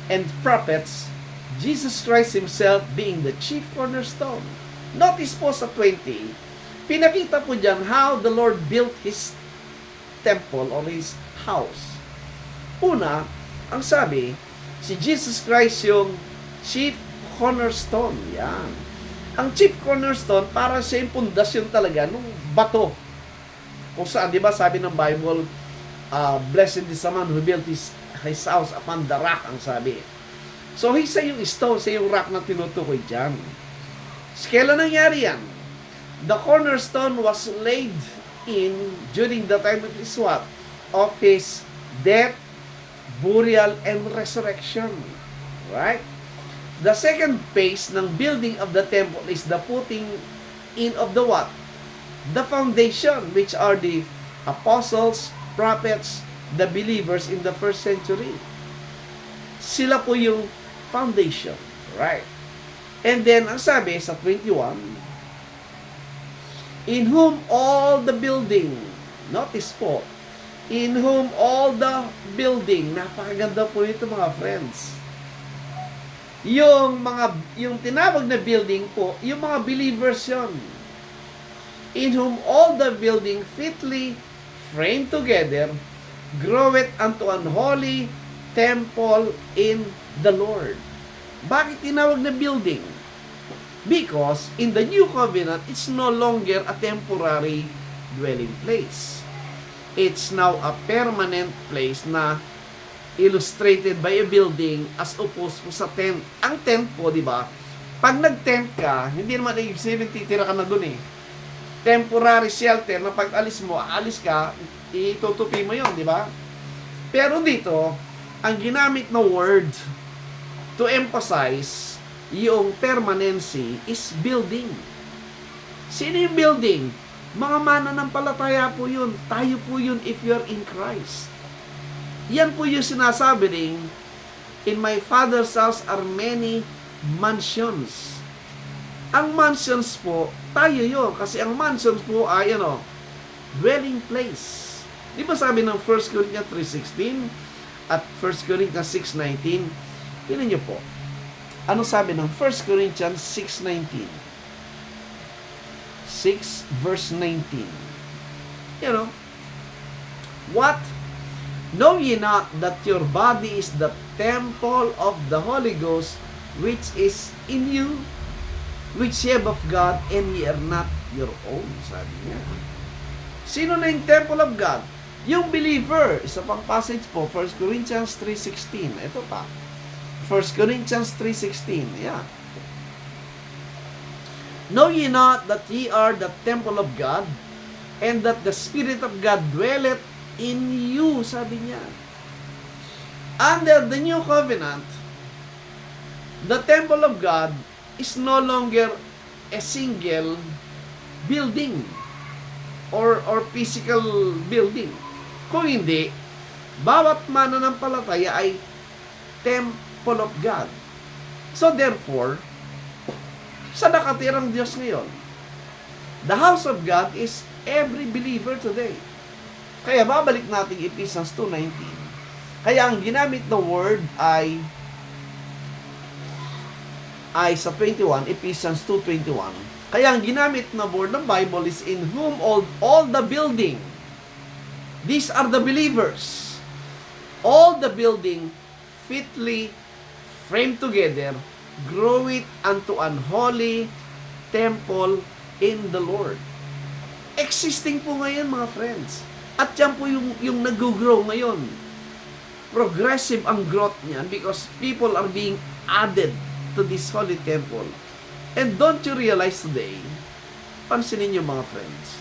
and prophets, Jesus Christ Himself being the chief cornerstone. Notice po sa 20, pinakita po dyan how the Lord built His temple or His house. Una, ang sabi, si Jesus Christ yung chief cornerstone. Yan. Ang chief cornerstone, para siya yung pundasyon talaga nung bato. Kung saan, di ba, sabi ng Bible, blessed is the man who built his house upon the rock, ang sabi. So, siya yung stone, siya yung rock na tinutukoy dyan. Kailan nangyari yan? The cornerstone was laid in during the time of His what? Of His death, burial, and resurrection. Right? The second phase ng building of the temple is the putting in of the what? The foundation, which are the apostles, prophets, the believers in the first century. Sila po yung foundation. Right? And then, ang sabi sa 21, in whom all the building, notice po, in whom all the building, napakaganda po ito mga friends. Yung tinawag na building po, yung mga believers yun. In whom all the building fitly framed together, groweth unto an holy temple in the Lord. Bakit tinawag na building? Because in the new covenant, it's no longer a temporary dwelling place. It's now a permanent place na illustrated by a building as opposed po sa tent. Ang tent po, di ba? Pag nag-tent ka, hindi naman ibig sabihin titira ka na dun eh. Temporary shelter na pag alis mo, aalis ka, itutupi mo yun, di ba? Pero dito, ang ginamit na word to emphasize yung permanency is building. Sino yung building? Mga mananampalataya po yun. Tayo po yun if you're in Christ. Yan po yung sinasabi rin, in my Father's house are many mansions. Ang mansions po, tayo yun. Kasi ang mansions po ay, dwelling place. Di ba sabi ng 1 Corinthians 3:16 at 1 Corinthians 6:19? Tingnan niyo po. Ano sabi ng 1 Corinthians 6:19? 6 verse 19. What? Know ye not that your body is the temple of the Holy Ghost, which is in you, which ye have of God, and ye are not your own, sabi niya. Sino na yung temple of God? Yung believer. Isa pang passage po, 1 Corinthians 3:16. Ito pa. 1 Corinthians 3:16. Yeah. Know ye not that ye are the temple of God, and that the Spirit of God dwelleth in you, sabi niya. Under the new covenant, the temple of God is no longer a single building or physical building. Kung hindi, bawat mananampalataya ay temple of God. So therefore, sa nakatirang Diyos ngayon, the house of God is every believer today. Kaya babalik natin Ephesians 2:19. Kaya ang ginamit na word ay sa 21, Ephesians 2:21. Kaya ang ginamit na word ng Bible is in whom all the building. These are the believers. All the building fitly framed together, grow it unto an holy temple in the Lord. Existing po ngayon, mga friends. At yan po yung nag-grow ngayon. Progressive ang growth niyan because people are being added to this holy temple. And don't you realize today, pansinin niyo mga friends,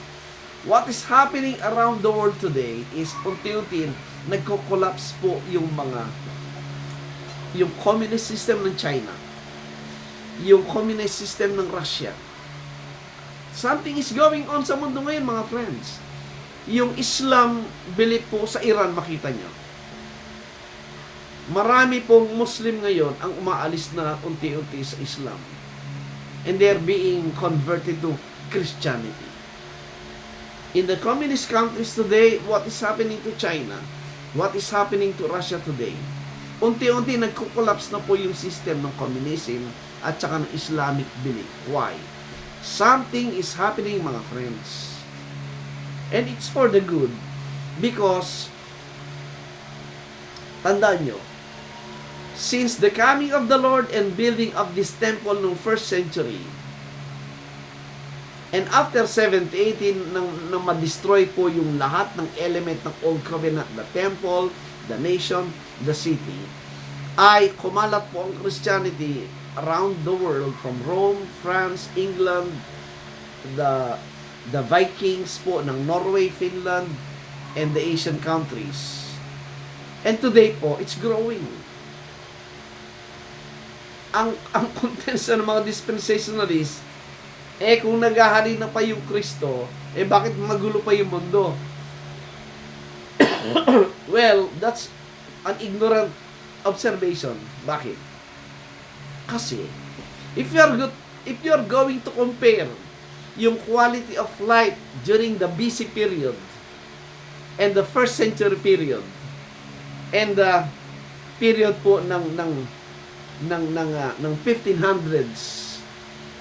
what is happening around the world today is unti-unti nagko-collapse po yung communist system ng China, yung communist system ng Russia. Something is going on sa mundo ngayon, mga friends. Yung Islam belief po sa Iran, makita nyo. Marami pong Muslim ngayon ang umaalis na unti-unti sa Islam. And they're being converted to Christianity. In the communist countries today, what is happening to China? What is happening to Russia today? Unti-unti nagko-collapse na po yung system ng communism at saka ng Islamic belief. Why? Something is happening, mga friends. And it's for the good. Because, tandaan nyo, since the coming of the Lord and building of this temple noong 1st century, and after 70-80, nang ma-destroy po yung lahat ng element ng Old Covenant, the temple, the nation, the city, ay kumalat po ang Christianity around the world from Rome, France, England, the Vikings po ng Norway, Finland, and the Asian countries. And today po, it's growing. Ang contents ng mga dispensationalists, kung naghahari na pa yung Kristo, bakit magulo pa yung mundo? Well, that's an ignorant observation. Bakit? Kasi, if you're going to compare yung quality of life during the BC period and the 1st century period and the period po ng 1500s,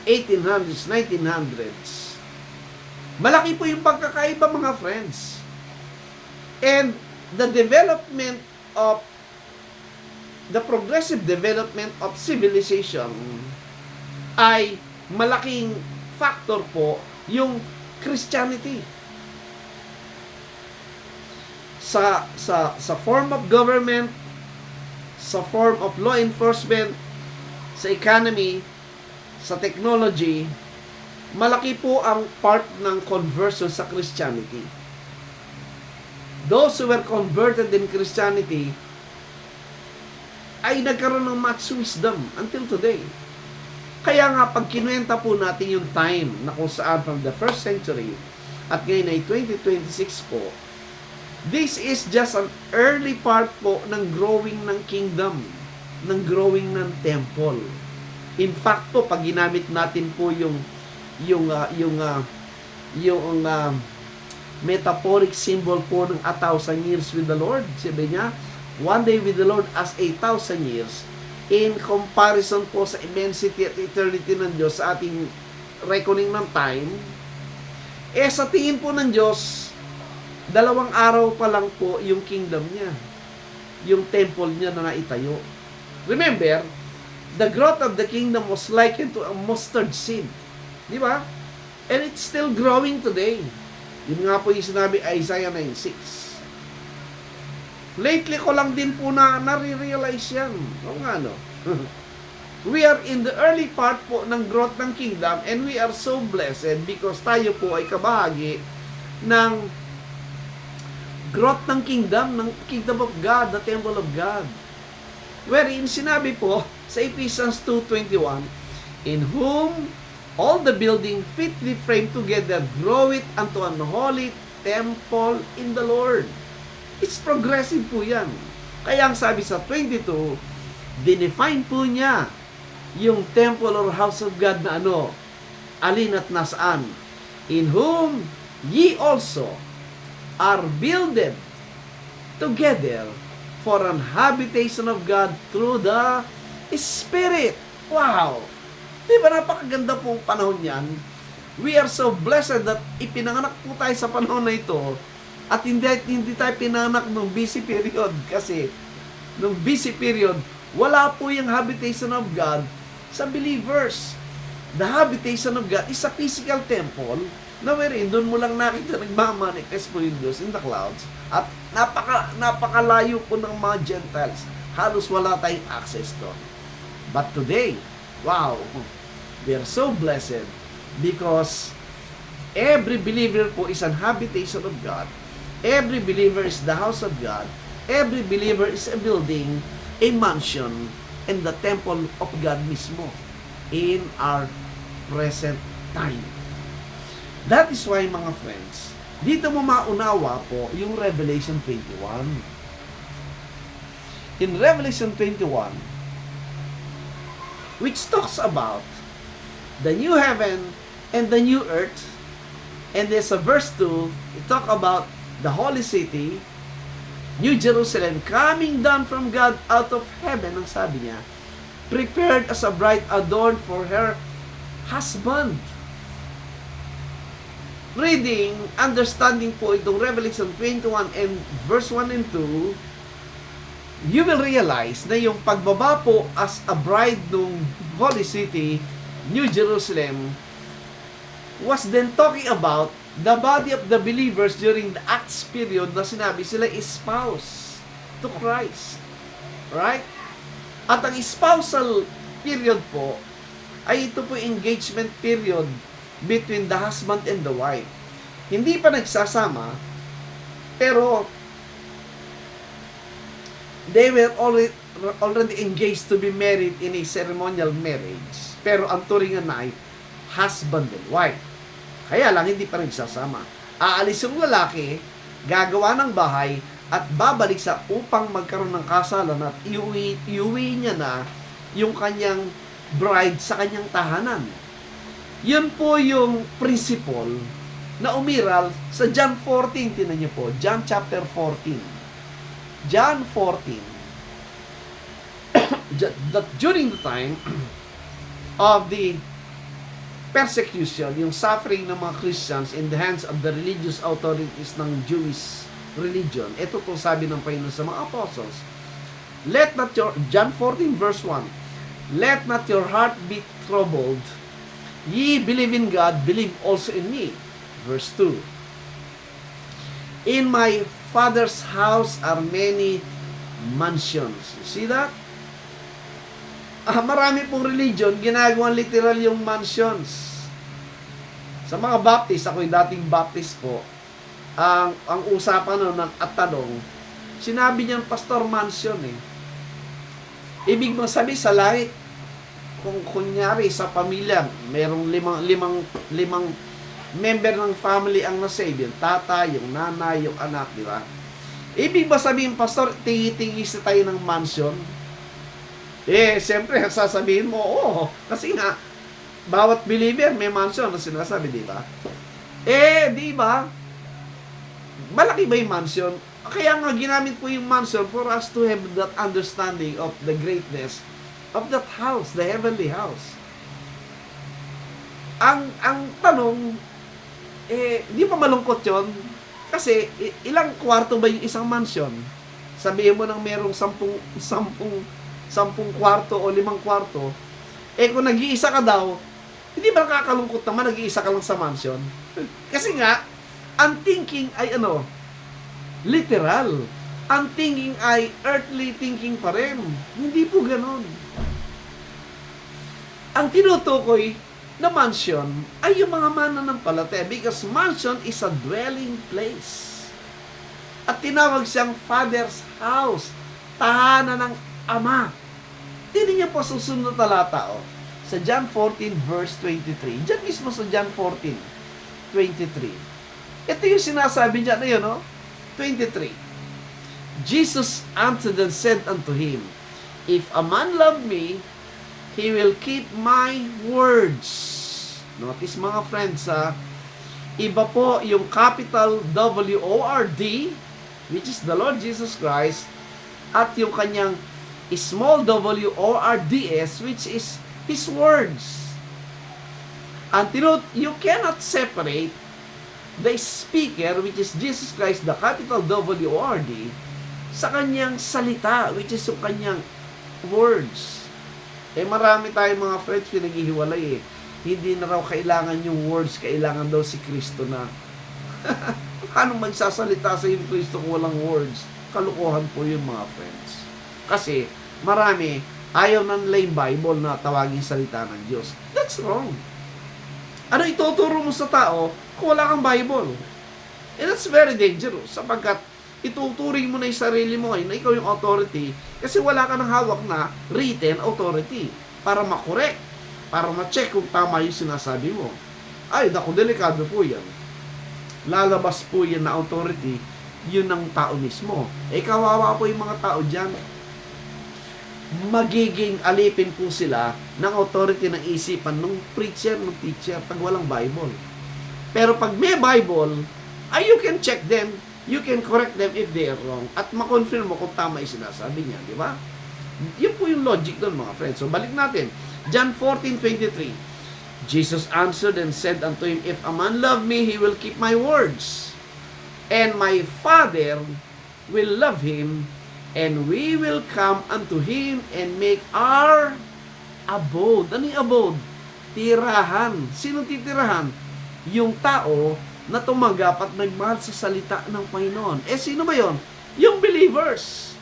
1800s, 1900s, malaki po yung pagkakaiba, mga friends. And the development of the progressive development of civilization ay malaking factor po yung Christianity. Sa form of government, sa form of law enforcement, sa economy, sa technology, malaki po ang part ng conversion sa Christianity. Those who were converted in Christianity ay nagkaroon ng much wisdom until today. Kaya nga, pag kinuwenta po natin yung time na kung saan from the first century at ngayon ay 2026 po, this is just an early part po ng growing ng kingdom, ng growing ng temple. In fact po, pag ginamit natin po yung metaphoric symbol po ng 1,000 years with the Lord, sabi niya, one day with the Lord as 1,000 years, in comparison po sa immensity at eternity ng Diyos sa ating reckoning ng time, sa tingin po ng Diyos, 2 araw pa lang po yung kingdom niya, yung temple niya na naitayo. Remember, the growth of the kingdom was likened to a mustard seed. Di ba? And it's still growing today. Yun nga po yung sinabi Isaiah 9:6. Lately ko lang din po na nare-realize yan. O nga, no? We are in the early part po ng growth ng kingdom, and we are so blessed because tayo po ay kabahagi ng growth ng kingdom of God, the temple of God. Wherein sinabi po sa Ephesians 2:21, in whom all the building fitly framed together grow it unto an holy temple in the Lord. It's progressive po yan. Kaya ang sabi sa 22, dinefine po niya yung temple or house of God na ano, alin at nasaan. In whom ye also are builded together for an habitation of God through the Spirit. Wow! Di ba napakaganda pong panahon yan? We are so blessed that ipinanganak po tayo sa panahon na ito at hindi tayo pinanganak nung busy period kasi nung busy period, wala po yung habitation of God sa believers. The habitation of God is a physical temple na wherein doon mo lang nakita nagmamanifest po yung Diyos in the clouds at napakalayo po ng mga Gentiles. Halos wala tayong access doon. But today, wow, we are so blessed because every believer po is an habitation of God. Every believer is the house of God. Every believer is a building, a mansion, and the temple of God mismo in our present time. That is why, mga friends, dito mo maunawa po yung Revelation 21. In Revelation 21, which talks about the new heaven and the new earth, and there's a verse 2, it talk about the holy city, New Jerusalem, coming down from God out of heaven, ang sabi niya, prepared as a bride adorned for her husband. Reading, understanding po itong Revelation 21 and verse 1 and 2, you will realize na yung pagbaba po as a bride ng holy city, New Jerusalem, was then talking about the body of the believers during the Acts period na sinabi sila is spouse to Christ. Right? At ang spousal period po ay ito po engagement period between the husband and the wife. Hindi pa nagsasama, pero they were already engaged to be married in a ceremonial marriage. Pero ang turingan na ay husband and wife. Kaya lang, hindi pa nagsasama. Aalis yung lalaki, gagawa ng bahay, at babalik sa upang magkaroon ng kasalan at iuwi niya na yung kanyang bride sa kanyang tahanan. Yun po yung principle na umiral sa John 14. Tinan niyo po, John chapter 14. John 14. That during the time of the persecution, yung suffering ng mga Christians in the hands of the religious authorities ng Jewish religion. Ito po sabi ng Panginoon sa mga apostles, Let not your, John 14 verse 1, let not your heart be troubled. Ye believe in God, believe also in me. Verse 2, in my Father's house are many mansions. You see that? Marami pong religion, ginagawang literal yung mansions. Sa mga Baptist, ako yung dating Baptist po, ang usapan nun at tanong, sinabi niyan, Pastor, mansion eh. Ibig mong sabi sa langit, kung kunyari sa pamilya, merong limang member ng family ang nasave, yung tatay, yung nanay, yung anak, di ba? Ibig ba sabihin, Pastor, tingi-tingis na tayo ng mansion? Siyempre, sasabihin mo, oo, kasi nga, bawat believer may mansion na sinasabi, di ba? Di ba? Malaki ba yung mansion? Kaya nga, ginamit po yung mansion for us to have that understanding of the greatness of that house, the heavenly house. Ang tanong, di ba malungkot yun? Kasi, ilang kwarto ba yung isang mansion? Sabihin mo nang merong 10 kwarto o 5 kwarto, kung nag-iisa ka daw, hindi ba nakakalungkot naman nag-iisa ka lang sa mansion? Kasi nga, ang thinking ay literal. Ang thinking ay earthly thinking pa rin. Hindi po ganon. Ang tinutukoy na mansion ay yung mga mananampalataya because mansion is a dwelling place. At tinawag siyang Father's house, tahanan ng Ama. Tingnan niyo po sa susunod na talata, sa John 14 verse 23. Diyan mismo sa John 14, 23. Ito yung sinasabi niya na yun, 23. Jesus answered and said unto him, if a man love me, he will keep my words. Notice mga friends, iba po yung capital W-O-R-D, which is the Lord Jesus Christ, at yung kanyang small W-O-R-D-S, which is His words. And you cannot separate the speaker, which is Jesus Christ, the capital W-O-R-D, sa kanyang salita, which is yung kanyang words. Marami tayong mga friends pinaghihiwalay Hindi na raw kailangan yung words, kailangan daw si Kristo na. Paano magsasalita sa yung Kristo kung walang words? Kalukuhan po yun mga friends. Kasi marami ayaw ng lay Bible na tawaging salita ng Diyos. That's wrong. Ano ituturo mo sa tao kung wala kang Bible? And that's very dangerous sapagkat ituturing mo na yung sarili mo ngayon na ikaw yung authority kasi wala ka ng hawak na written authority para makorek, para ma-check kung tama yung sinasabi mo. Ay, naku, delikado po yan. Lalabas po yan na authority, yun ng tao mismo. Kawawa po yung mga tao dyan. Magiging alipin po sila ng authority ng isipan ng preacher, ng teacher, pag walang Bible. Pero pag may Bible, you can check them, you can correct them if they are wrong, at makonfirm mo kung tama yung sinasabi niya, di ba? Yun po yung logic doon mga friends. So balik natin, John 14:23. Jesus answered and said unto him, if a man love me, he will keep my words, and my Father will love him, and we will come unto him and make our abode. Ano yung abode? Tirahan. Sino titirahan? Yung tao na tumanggap at nagmahal sa salita ng Panginoon. Sino ba yon? Yung believers.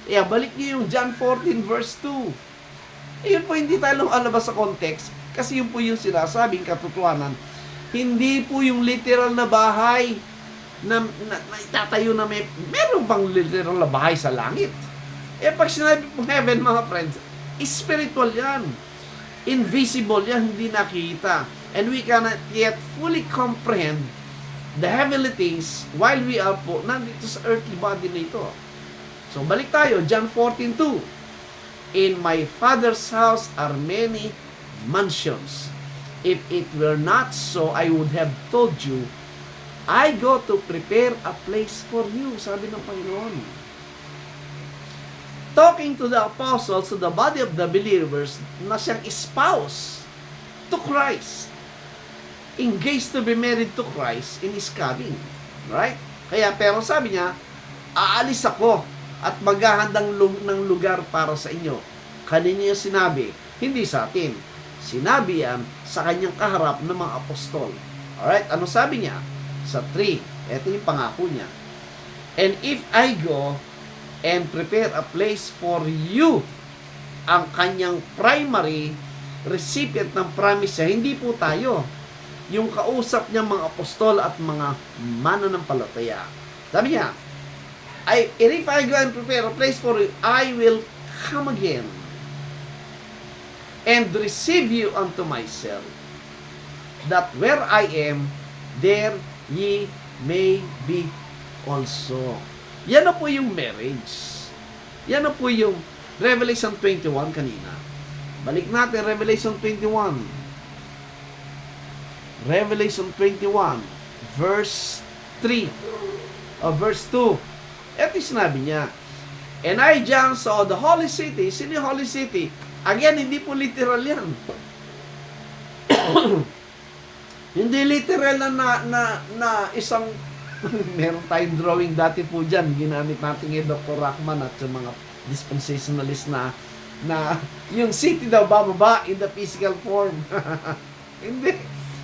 Balik niyo yung John 14 verse 2. Yun po, hindi tayo alabas sa context kasi yun po yung sinasabing katotohanan. Hindi po yung literal na bahay na itatayo na meron bang literal na bahay sa langit. Pag sinabi po heaven, mga friends, spiritual yan. Invisible yan, hindi nakita. And we cannot yet fully comprehend the heavenly things while we are po nandito sa earthly body na ito. So, balik tayo, John 14:2. In my Father's house are many mansions. If it were not so, I would have told you, I go to prepare a place for you, sabi ng Panginoon. Talking to the apostles, to the body of the believers, na siyang spouse to Christ. Engaged to be married to Christ in His coming. Right? Kaya, pero sabi niya, aalis ako. at maghahandang ng lugar para sa inyo. Kanino niya sinabi? Hindi sa atin. Sinabi yan sa kanyang kaharap ng mga apostol. Alright, ano sabi niya? Sa 3, ito yung pangako niya. And if I go and prepare a place for you, ang kanyang primary recipient ng promise niya, hindi po tayo. Yung kausap niya mga apostol at mga mananampalataya. Sabi niya, and if I go and prepare a place for you, I will come again and receive you unto myself, that where I am, there ye may be also. Yan na po yung marriage. Yan na po yung Revelation 21 kanina. Balik natin, Revelation 21. Revelation 21, verse 3, verse 2. Ito yung sinabi niya, and I, John, saw the holy city. Sino yung holy city? Again, hindi po literal yan. Hindi literal na isang meron tayong drawing dati po dyan. Ginamit natin yung Dr. Rachman at yung mga dispensationalist na yung city daw bababa in the physical form. Hindi.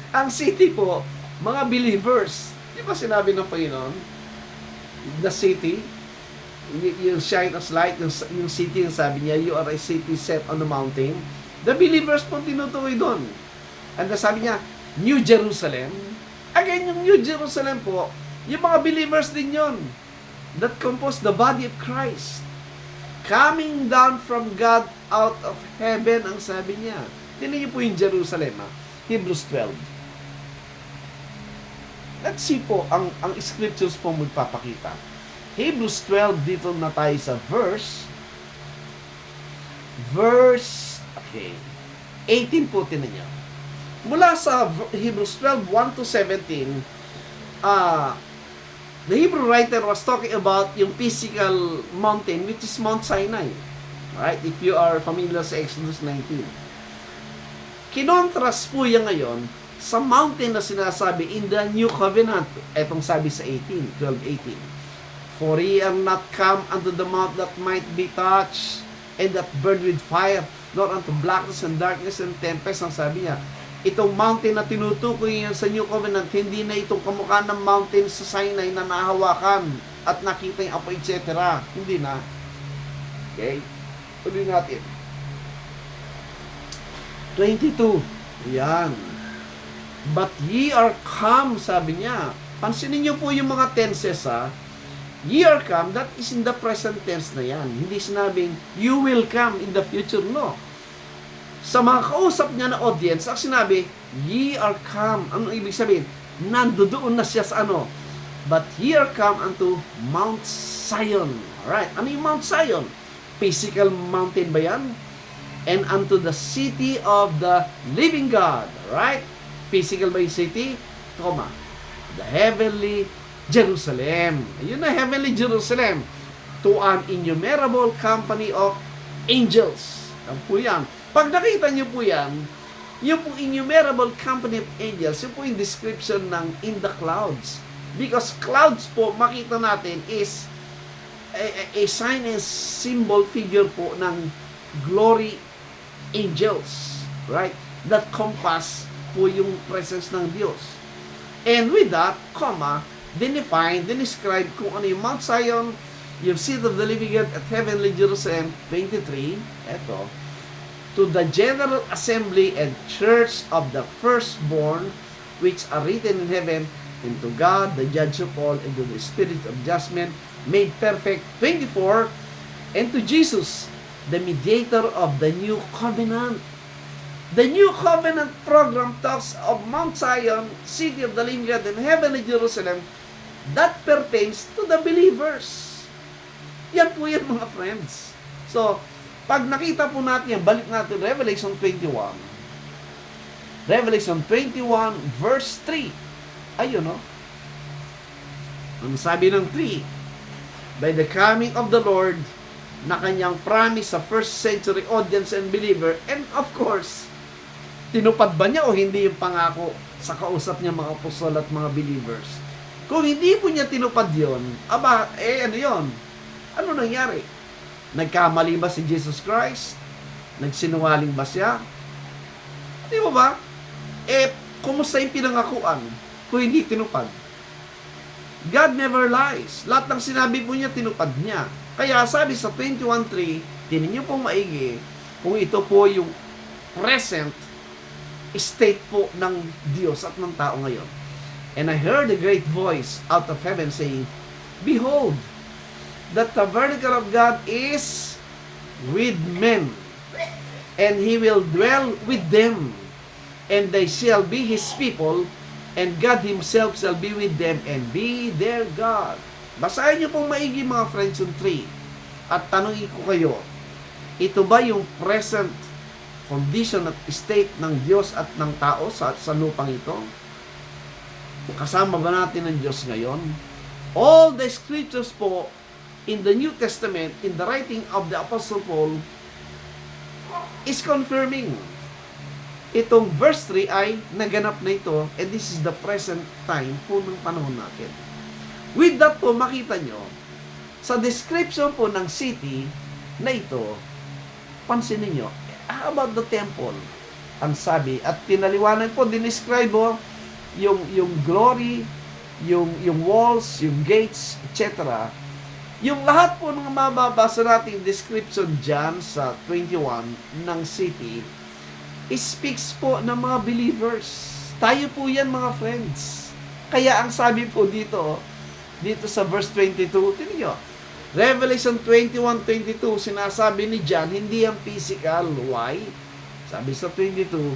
Ang city po, mga believers. Di ba sinabi ng Panginoon? The city, yung shine as light, yung city, yung sabi niya, you are a city set on the mountain. The believers po tinutukoy doon. And sabi niya, New Jerusalem. Again, yung New Jerusalem po, yung mga believers din yon that compose the body of Christ. Coming down from God out of heaven, ang sabi niya. Tingnan niyo po yung Jerusalem, Hebrews 12. Let's see po, ang scriptures po magpapakita. Hebrews 12, dito na tayo sa verse, okay, 18 po, tingnan niyo. Mula sa Hebrews 12, 1 to 17, the Hebrew writer was talking about yung physical mountain, which is Mount Sinai. Alright, if you are familiar sa Exodus 19. Kinontrast po yan ngayon sa mountain na sinasabi in the New Covenant. Etong sabi sa 12:18. For ye are not come unto the mount that might be touched, and that burned with fire, nor unto blackness and darkness and tempest. Ang sabi niya, itong mountain na tinutukoy yan sa New Covenant, hindi na itong kamukha ng mountain sa Sinai na nahawakan at nakita yung apo, etc. Hindi na. Okay? Tuloy natin. 22. Yan. But ye are come, sabi niya. Pansinin niyo po yung mga tenses, Ye are come, that is in the present tense na yan. Hindi sinabing, you will come in the future, no. Sa mga kausap niya na audience, ang sinabi, ye are come. Ano ibig sabihin? Nandoon na siya sa ano? But ye are come unto Mount Zion. Alright, ano yung Mount Zion? Physical mountain ba yan? And unto the city of the living God. Alright? Physical ba yung city? The heavenly Jerusalem. Ayun na, heavenly Jerusalem. To an innumerable company of angels. Yan po yan. Pag nakita niyo po yan, yung po innumerable company of angels, yung po yung description ng in the clouds. Because clouds po, makita natin is a sign and symbol figure po ng glory angels. Right? That compass po yung presence ng Diyos. And with that, describe kung ano yung Mount Zion, yung seat of the living God at heavenly Jerusalem, 23, eto, to the general assembly and church of the firstborn, which are written in heaven, and to God, the judge of all, and to the spirit of judgment, made perfect, 24, and to Jesus, the mediator of the new covenant. The new covenant program talks of Mount Zion, city of the living God, and heavenly Jerusalem, that pertains to the believers. Yan po yan, mga friends. So, pag nakita po natin yan, balik natin Revelation 21. Revelation 21 verse 3. Ayun, no? Ang sabi ng 3, by the coming of the Lord, na kanyang promise sa first century audience and believer, and of course, tinupad ba niya o hindi yung pangako sa kausap niya mga apostol at mga believers? Kung hindi po niya tinupad yon, ano yon? Ano nangyari? Nagkamali ba si Jesus Christ? Nagsinungaling ba siya? Di ba ba? Kumusta yung pinangakuan kung hindi tinupad? God never lies. Lahat ng sinabi po niya, tinupad niya. Kaya sabi sa 21:3, tinan niyo pong maigi, kung ito po yung present state po ng Diyos at ng tao ngayon. And I heard a great voice out of heaven saying, Behold, the tabernacle of God is with men, and He will dwell with them, and they shall be His people, and God Himself shall be with them, and be their God. Basahin niyo pong maigi mga friends yung 3. At tanungin ko kayo, ito ba yung present condition at state ng Diyos at ng tao sa lupang ito? Kasama ba natin ang Diyos ngayon? All the scriptures po in the New Testament, in the writing of the Apostle Paul, is confirming. Itong verse 3 ay naganap na ito, and this is the present time po ng panahon natin. With that po, makita nyo, sa description po ng city na ito, pansinin nyo, how about the temple? Ang sabi, at pinaliwanag po, dinescribe po, yung glory, yung walls, yung gates, etc. Yung lahat po ng mababasa nating description dyan sa 21 ng city, speaks po ng mga believers. Tayo po yan mga friends. Kaya ang sabi po dito sa verse 22, tingnan nyo, Revelation 21:22, sinasabi ni John, hindi ang physical. Why? Sabi sa 22,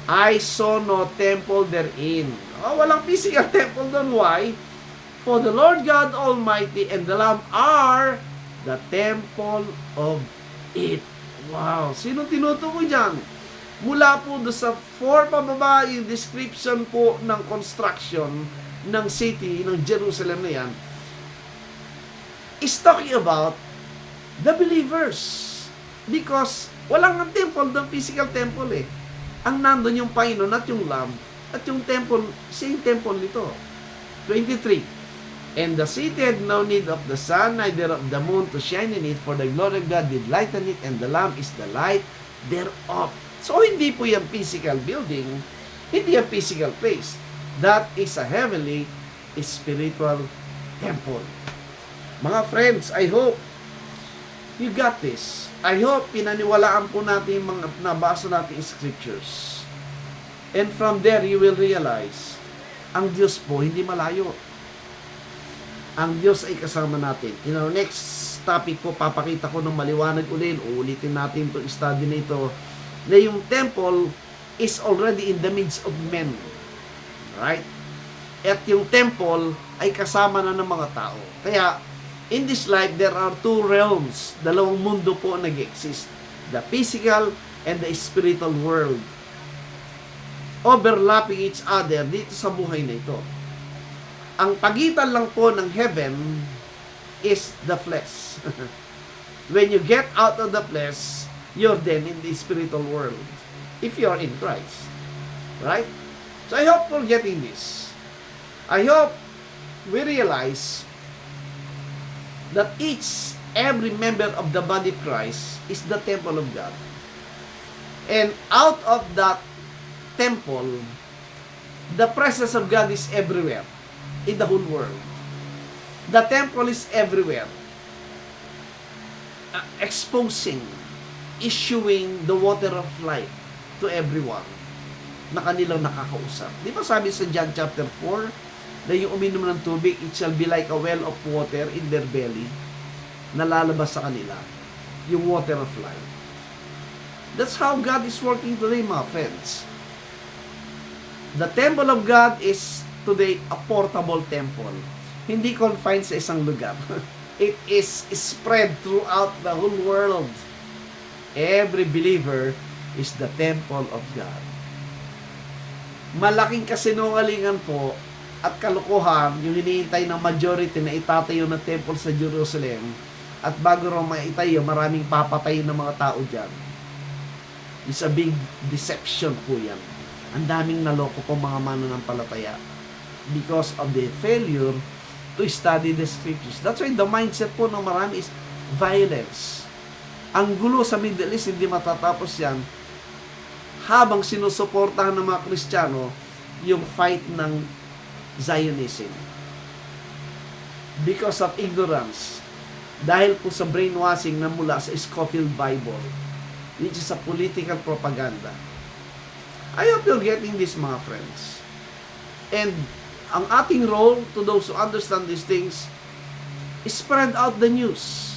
I saw no temple therein. Walang physical temple doon. Why? For the Lord God Almighty and the Lamb are the temple of it. Wow! Sino tinutukoy dyan? Mula po doon sa 4 pababa, yung description po ng construction ng city, ng Jerusalem na yan, is talking about the believers. Because walang ang temple doon, physical temple eh. Ang nandun yung Panginoon at yung Lamb at yung temple, same temple nito. 23. And the city had no need of the sun, neither of the moon to shine in it, for the glory of God did lighten it, and the Lamb is the light thereof. So, hindi po yung physical building, hindi yung physical place. That is a heavenly, spiritual temple. Mga friends, I hope you got this. I hope pinaniwalaan po natin yung mga nabasa natin scriptures. And from there, you will realize, ang Diyos po, hindi malayo. Ang Diyos ay kasama natin. In our next topic po, papakita ko ng maliwanag ulit. Uulitin natin itong study na ito, na yung temple is already in the midst of men. Right? At yung temple ay kasama na ng mga tao. Kaya, in this life, there are 2 realms. Dalawang mundo po nag-exist. The physical and the spiritual world. Overlapping each other dito sa buhay na ito. Ang pagitan lang po ng heaven is the flesh. When you get out of the flesh, you're then in the spiritual world. If you're in Christ. Right? So I hope we're getting this. I hope we realize that every member of the body of Christ is the temple of God. And out of that temple, the presence of God is everywhere in the whole world. The temple is everywhere, exposing, issuing the water of life to everyone na kanilang nakakausap. Di ba sabi sa John chapter 4, na yung uminom ng tubig, it shall be like a well of water in their belly, na lalabas sa kanila, yung water of life. That's how God is working today, mga friends. The temple of God is today a portable temple. Hindi confined sa isang lugar. It is spread throughout the whole world. Every believer is the temple of God. Malaking kasinungalingan po at kalokohan yung hinihintay ng majority na itatayo ng temple sa Jerusalem, at bago raw maitayo, maraming papatayin ng mga tao dyan. It's a big deception po yan. Ang daming naloko po mga mananampalataya because of the failure to study the scriptures. That's why the mindset po ng marami is violence. Ang gulo sa Middle East, hindi matatapos yan habang sinusuportahan ng mga Kristiyano yung fight ng Zionism. Because of ignorance. Dahil po sa brainwashing na mula sa Scofield Bible, which is a political propaganda. I hope you're getting this, mga friends. And ang ating role to those who understand these things is spread out the news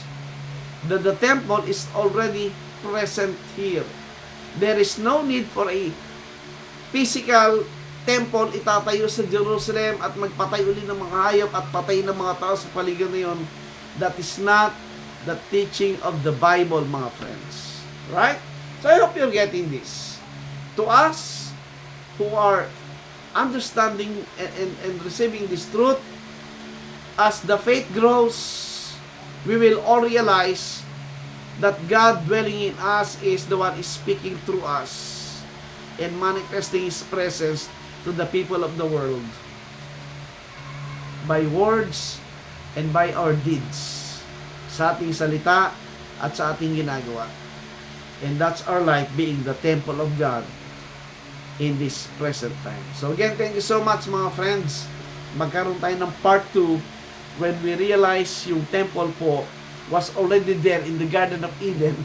that the temple is already present here. There is no need for a physical temple itatayo sa Jerusalem at magpatay uli ng mga hayop at patay ng mga tao sa paligid na yun. That is not the teaching of the Bible, mga friends. Right? So I hope you're getting this. To us who are understanding and receiving this truth, as the faith grows, we will all realize that God dwelling in us is the one is speaking through us and manifesting His presence to the people of the world by words and by our deeds, sa ating salita at sa ating ginagawa. And that's our life being the temple of God in this present time. So again, thank you so much, mga friends. Magkaroon tayo ng part 2 when we realize yung temple po was already there in the Garden of Eden.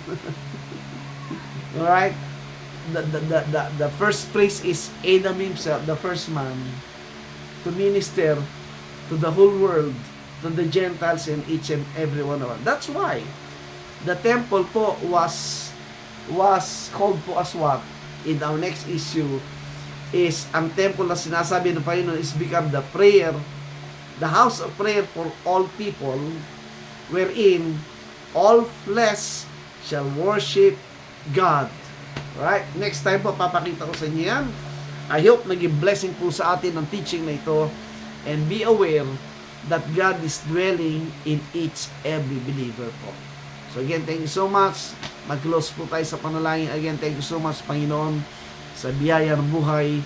Alright? The first priest is Adam himself, the first man, to minister to the whole world, to the Gentiles and each and every one of us. That's why the temple po was called po as what? In our next issue is ang temple na sinasabi ng Panginoon is become the prayer, the house of prayer for all people, wherein all flesh shall worship God. Right? Next time po, papakita ko sa inyo yan. I hope naging blessing po sa atin ang teaching na ito, and be aware that God is dwelling in each every believer po. So again, thank you so much. Mag-close po tayo sa panalangin. Again, thank you so much, Panginoon, sa biyaya ng buhay,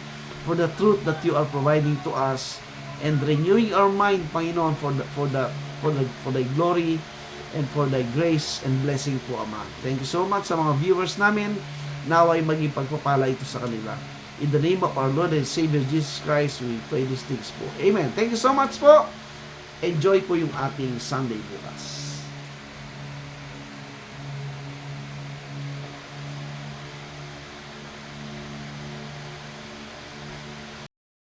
for the truth that you are providing to us, and renewing our mind, Panginoon, for the glory and for thy grace and blessing po, Ama. Thank you so much sa mga viewers namin. Naway maging pagpapala ito sa kanila. In the name of our Lord and Savior Jesus Christ, we pray these things po. Amen. Thank you so much po. Enjoy po yung ating Sunday bukas.